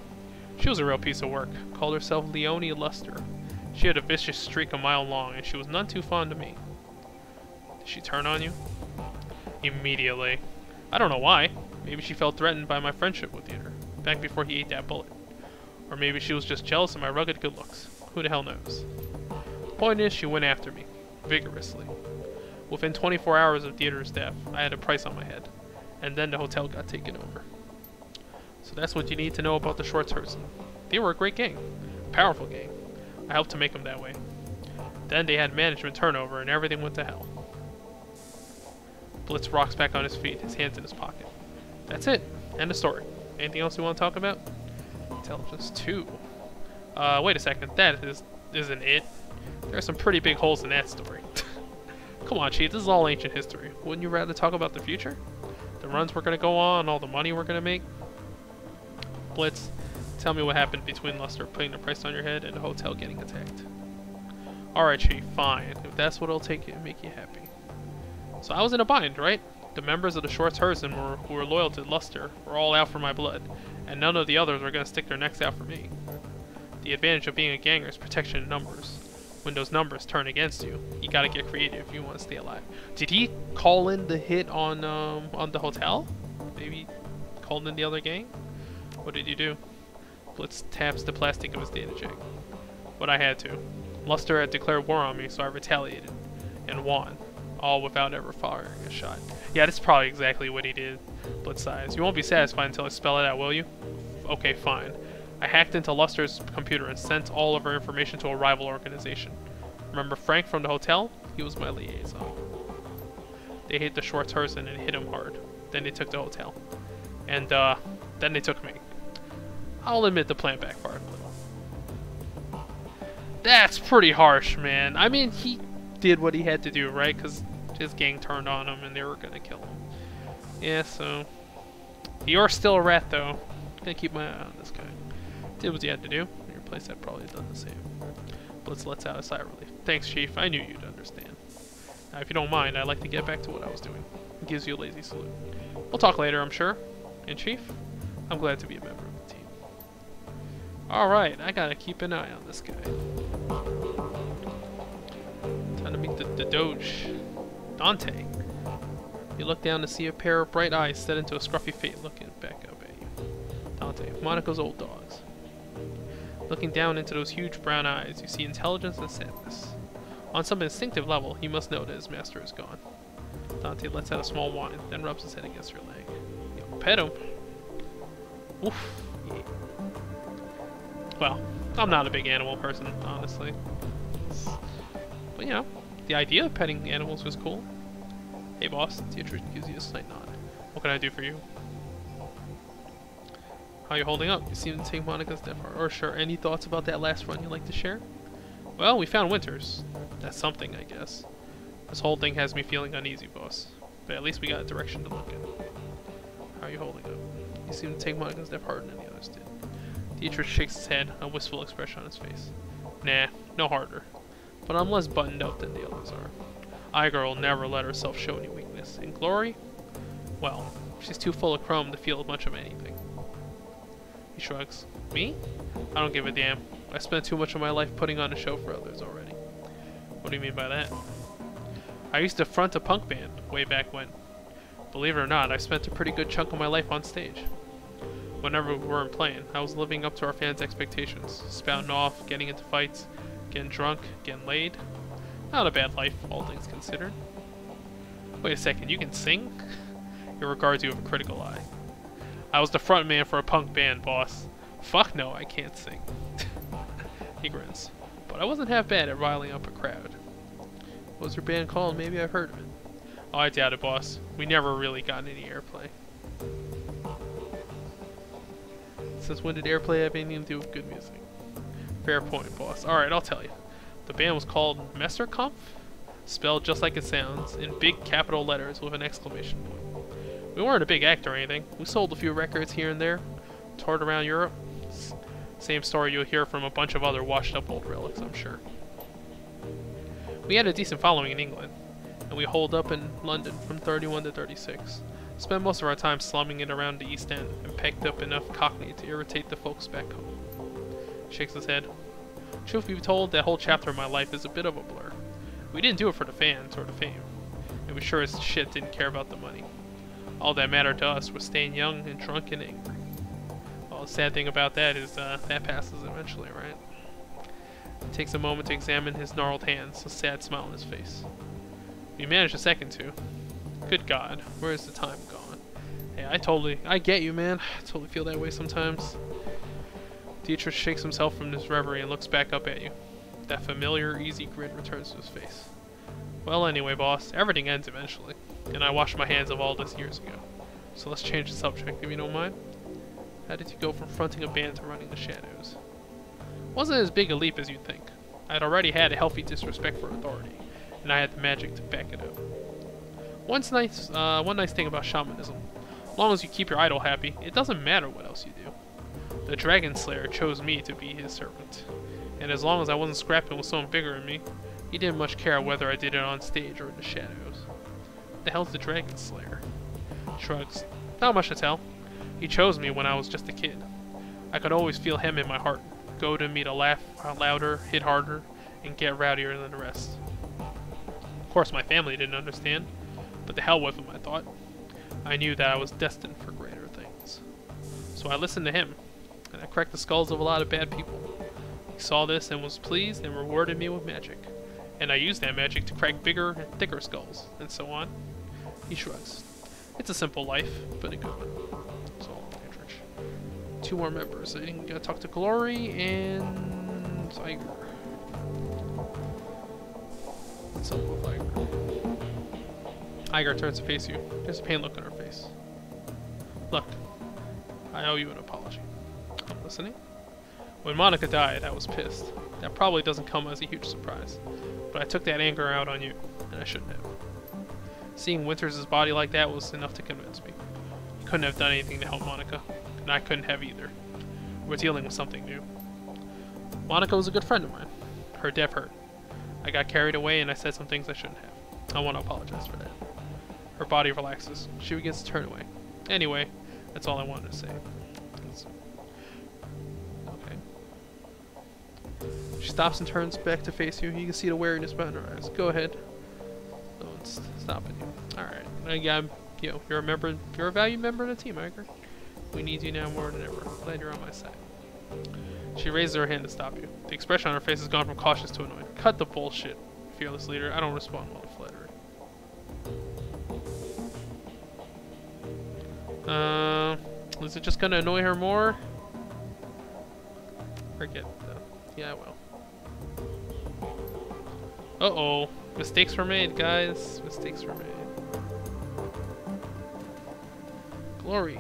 She was a real piece of work, called herself Leonie Luster. She had a vicious streak a mile long, and she was none too fond of me. Did she turn on you? Immediately. I don't know why. Maybe she felt threatened by my friendship with Dieter, back before he ate that bullet. Or maybe she was just jealous of my rugged good looks. Who the hell knows? The point is, she went after me, vigorously. Within 24 hours of Dieter's death, I had a price on my head, and then the hotel got taken over. So that's what you need to know about the Schwartz-Herzen. They were a great gang, a powerful gang. I helped to make them that way. Then they had management turnover, and everything went to hell. Blitz rocks back on his feet, his hands in his pocket. That's it. End of story. Anything else you want to talk about? Intelligence 2. Wait a second. That isn't it. There are some pretty big holes in that story. Come on, Chief. This is all ancient history. Wouldn't you rather talk about the future? The runs we're going to go on, all the money we're going to make? Blitz, tell me what happened between Luster putting the price on your head and the hotel getting attacked. Alright, Chief. Fine. If that's what'll make you happy. So I was in a bind, right? The members of the Schwartz-Herzen who were loyal to Luster were all out for my blood, and none of the others were going to stick their necks out for me. The advantage of being a ganger is protection in numbers. When those numbers turn against you, you gotta get creative if you want to stay alive. Did he call in the hit on the hotel? Maybe called in the other gang? What did you do? Blitz taps the plastic of his data check. But I had to. Luster had declared war on me, so I retaliated. And won. All without ever firing a shot. Yeah, that's probably exactly what he did. Blitz sighs. You won't be satisfied until I spell it out, will you? Okay, fine. I hacked into Luster's computer and sent all of our information to a rival organization. Remember Frank from the hotel? He was my liaison. They hit the Schwartz-Herzen and hit him hard. Then they took the hotel. And, then they took me. I'll admit the plan backfired a little. That's pretty harsh, man. I mean, he did what he had to do, right? Because his gang turned on him and they were gonna kill him. Yeah, so... You're still a rat, though. Gonna keep my eye on this guy. Did what you had to do. In your place, I'd probably done the same. Blitz lets out a sigh of relief. Thanks, Chief. I knew you'd understand. Now, if you don't mind, I'd like to get back to what I was doing. He gives you a lazy salute. We'll talk later, I'm sure. And Chief, I'm glad to be a member of the team. Alright, I gotta keep an eye on this guy. Time to meet the Doge. Dante. You look down to see a pair of bright eyes set into a scruffy face looking back up at you. Dante, Monica's old dogs. Looking down into those huge brown eyes, you see intelligence and sadness. On some instinctive level, he must know that his master is gone. Dante lets out a small whine, then rubs his head against your leg. You pet him. Oof. Yeah. Well, I'm not a big animal person, honestly. But you know, the idea of petting animals was cool. Hey boss, Dietrich gives you a slight nod. What can I do for you? How are you holding up? You seem to take Monica's death hard. Or sure, any thoughts about that last run you'd like to share? Well, we found Winters. That's something, I guess. This whole thing has me feeling uneasy, boss. But at least we got a direction to look in. How are you holding up? You seem to take Monica's death harder than the others did. Dietrich shakes his head, a wistful expression on his face. Nah, no harder. But I'm less buttoned up than the others are. Iger will never let herself show any weakness. And Glory? Well, she's too full of chrome to feel much of anything. He shrugs. Me? I don't give a damn. I spent too much of my life putting on a show for others already. What do you mean by that? I used to front a punk band way back when. Believe it or not, I spent a pretty good chunk of my life on stage. Whenever we weren't playing, I was living up to our fans' expectations, spouting off, getting into fights, getting drunk, getting laid. Not a bad life, all things considered. Wait a second, you can sing? He regards you with a critical eye. I was the front man for a punk band, boss. Fuck no, I can't sing. He grins. But I wasn't half bad at riling up a crowd. What was your band called? Maybe I've heard of it. Oh, I doubt it, boss. We never really got any airplay. Since when did airplay have anything to do with good music? Fair point, boss. Alright, I'll tell you. The band was called Messerkampf, spelled just like it sounds, in big capital letters with an exclamation point. We weren't a big act or anything. We sold a few records here and there, toured around Europe. Same story you'll hear from a bunch of other washed up old relics, I'm sure. We had a decent following in England, and we holed up in London from 31 to 36. Spent most of our time slumming it around the East End, and picked up enough Cockney to irritate the folks back home. Shakes his head. Truth be told, that whole chapter of my life is a bit of a blur. We didn't do it for the fans or the fame, and we sure as shit didn't care about the money. All that mattered to us was staying young and drunk and angry. Well, the sad thing about that is that passes eventually, right? He takes a moment to examine his gnarled hands, a sad smile on his face. We managed a second to. Good God, where is the time gone? Hey, I get you, man. I totally feel that way sometimes. Dietrich shakes himself from his reverie and looks back up at you. That familiar, easy grin returns to his face. Well, anyway, boss, everything ends eventually, and I washed my hands of all this years ago. So let's change the subject, if you don't mind. How did you go from fronting a band to running the Shadows? Wasn't as big a leap as you'd think. I'd already had a healthy disrespect for authority, and I had the magic to back it up. One nice thing about shamanism, as long as you keep your idol happy, it doesn't matter what else you do. The Dragon Slayer chose me to be his servant, and as long as I wasn't scrapping with someone bigger than me, he didn't much care whether I did it on stage or in the shadows. What the hell's the Dragon Slayer? Shrugs. Not much to tell. He chose me when I was just a kid. I could always feel him in my heart, go to me to laugh louder, hit harder, and get rowdier than the rest. Of course my family didn't understand, but the hell with them, I thought. I knew that I was destined for greater things. So I listened to him, and I cracked the skulls of a lot of bad people. He saw this and was pleased and rewarded me with magic. And I used that magic to crack bigger and thicker skulls, and so on. He shrugs. It's a simple life, but a good one. So, Dietrich. 2 more members. I think gotta talk to Glory and Iger. What's up with Iger? Iger turns to face you. There's a pain look on her face. Look, I owe you an apology. I'm listening. When Monica died, I was pissed. That probably doesn't come as a huge surprise, but I took that anger out on you, and I shouldn't have. Seeing Winters' body like that was enough to convince me. You couldn't have done anything to help Monica, and I couldn't have either. We're dealing with something new. Monica was a good friend of mine. Her death hurt. I got carried away and I said some things I shouldn't have. I want to apologize for that. Her body relaxes. She begins to turn away. Anyway, that's all I wanted to say. Okay. She stops and turns back to face you. You can see the wariness behind her eyes. Go ahead. No one's stopping you. Alright. Again, you know, you're a valued member of the team, Iger. We need you now more than ever. Glad you're on my side. She raises her hand to stop you. The expression on her face has gone from cautious to annoyed. Cut the bullshit, fearless leader. I don't respond well to flattery. Is it just gonna annoy her more? Forget that. Yeah, I will. Uh-oh. Mistakes were made, guys. Mistakes were made. Glory.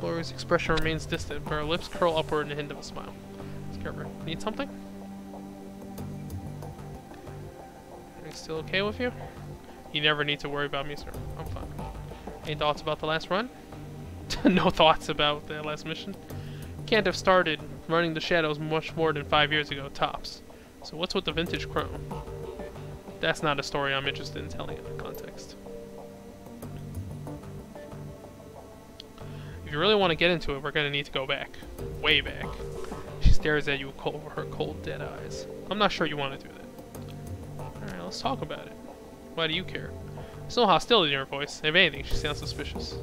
Glory's expression remains distant, but her lips curl upward in a hint of a smile. Discover. Need something? Everything still okay with you? You never need to worry about me, sir. I'm fine. Any thoughts about the last run? No thoughts about the last mission? Can't have started running the shadows much more than 5 years ago, tops. So what's with the vintage chrome? That's not a story I'm interested in telling in the context. If you really want to get into it, we're going to need to go back. Way back. She stares at you with her cold, dead eyes. I'm not sure you want to do that. Alright, let's talk about it. Why do you care? There's no hostility in her voice. If anything, she sounds suspicious.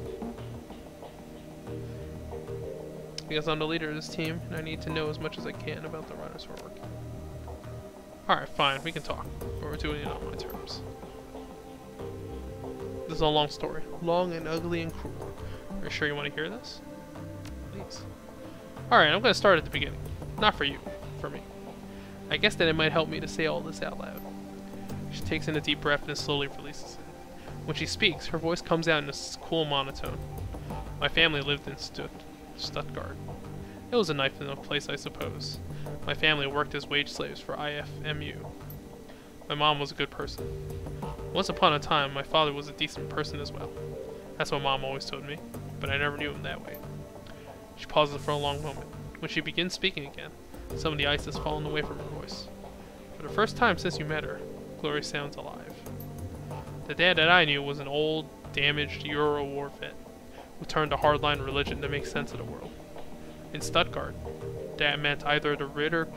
Because I'm the leader of this team, and I need to know as much as I can about the runners we're working. Alright, fine, we can talk. But we're doing it on my terms. This is a long story. Long and ugly and cruel. Are you sure you want to hear this? Please. Alright, I'm going to start at the beginning. Not for you. For me. I guess that it might help me to say all this out loud. She takes in a deep breath and slowly releases it. When she speaks, her voice comes out in a cool monotone. My family lived in Stuttgart. It was a nice enough place, I suppose. My family worked as wage slaves for IFMU. My mom was a good person. Once upon a time, my father was a decent person as well. That's what Mom always told me, but I never knew him that way. She pauses for a long moment. When she begins speaking again, some of the ice has fallen away from her voice. For the first time since you met her, Glory sounds alive. The dad that I knew was an old, damaged Euro war vet who turned to hardline religion to make sense of the world. In Stuttgart, that meant either the Ritter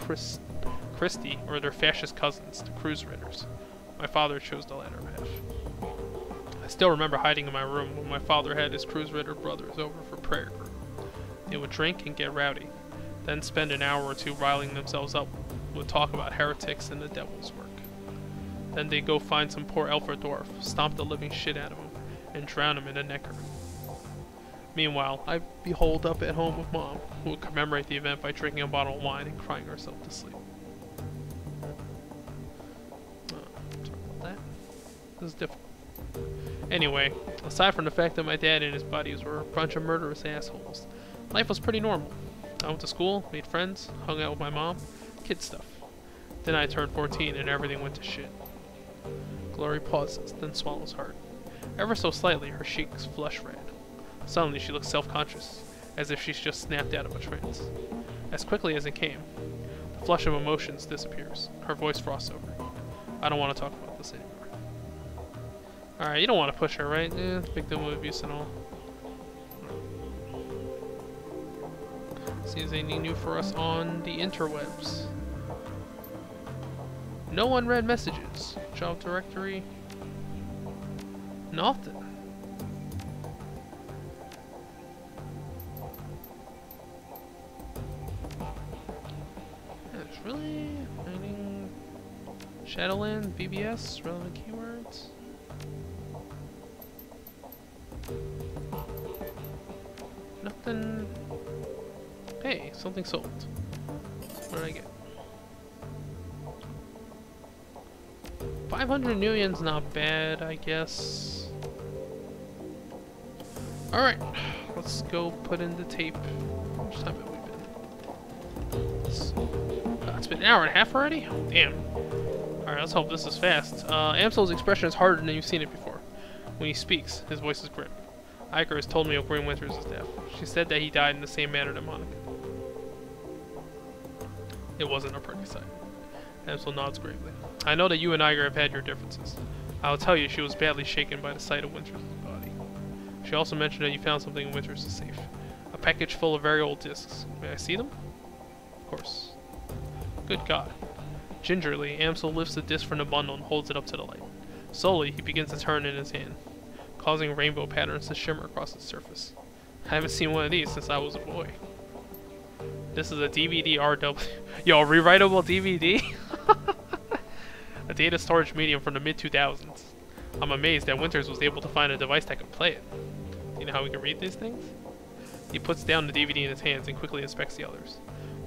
Christi or their fascist cousins, the Cruz Ritters. My father chose the latter path. I still remember hiding in my room when my father had his Cruz Ritter brothers over for prayer group. They would drink and get rowdy, then spend an hour or two riling themselves up with talk about heretics and the devil's work. Then they'd go find some poor elf or dwarf, stomp the living shit out of him, and drown him in a necker. Meanwhile, I'd be holed up at home with Mom, who would commemorate the event by drinking a bottle of wine and crying herself to sleep. Sorry about that. This is difficult. Anyway, aside from the fact that my dad and his buddies were a bunch of murderous assholes, life was pretty normal. I went to school, made friends, hung out with my mom, kid stuff. Then I turned 14 and everything went to shit. Glory pauses, then swallows hard. Ever so slightly, her cheeks flush red. Suddenly, she looks self-conscious, as if she's just snapped out of a trance. As quickly as it came, the flush of emotions disappears. Her voice frosts over. I don't want to talk about this anymore. Alright, you don't want to push her, right? Eh, victim of abuse and all. See if there's anything new for us on the interwebs. No unread messages. Job directory. Nothing. Yeah, there's really anything. Shadowrun, BBS, relevant keywords. Nothing. Hey, something sold. What did I get? 500 million's not bad, I guess. Alright, let's go put in the tape. How much time have we been? It's been an hour and a half already? Oh, damn. Alright, let's hope this is fast. Amsel's expression is harder than you've seen it before. When he speaks, his voice is grim. Iker has told me of Green Winters' death. She said that he died in the same manner that Monica. It wasn't a pretty sight. Amsel nods gravely. I know that you and Iger have had your differences. I'll tell you she was badly shaken by the sight of Winters' body. She also mentioned that you found something in Winters' safe. A package full of very old discs. May I see them? Of course. Good God. Gingerly, Amsel lifts the disc from the bundle and holds it up to the light. Slowly, he begins to turn in his hand, causing rainbow patterns to shimmer across its surface. I haven't seen one of these since I was a boy. This is a DVD RW. Yo, a rewritable DVD? A data storage medium from the mid-2000s. I'm amazed that Winters was able to find a device that could play it. Do you know how we can read these things? He puts down the DVD in his hands and quickly inspects the others.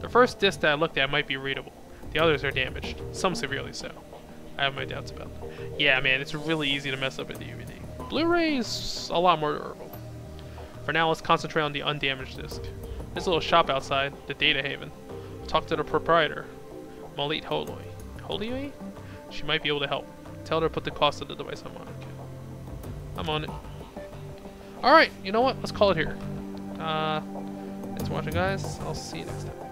The first disc that I looked at might be readable. The others are damaged, some severely so. I have my doubts about them. Yeah, man, it's really easy to mess up a DVD. Blu-ray is a lot more durable. For now, let's concentrate on the undamaged disc. There's a little shop outside, the Data Haven. Talk to the proprietor, Malit Holoi. Holoi? She might be able to help. Tell her to put the cost of the device on Monica. I'm on it. Alright, you know what? Let's call it here. Thanks for watching, guys. I'll see you next time.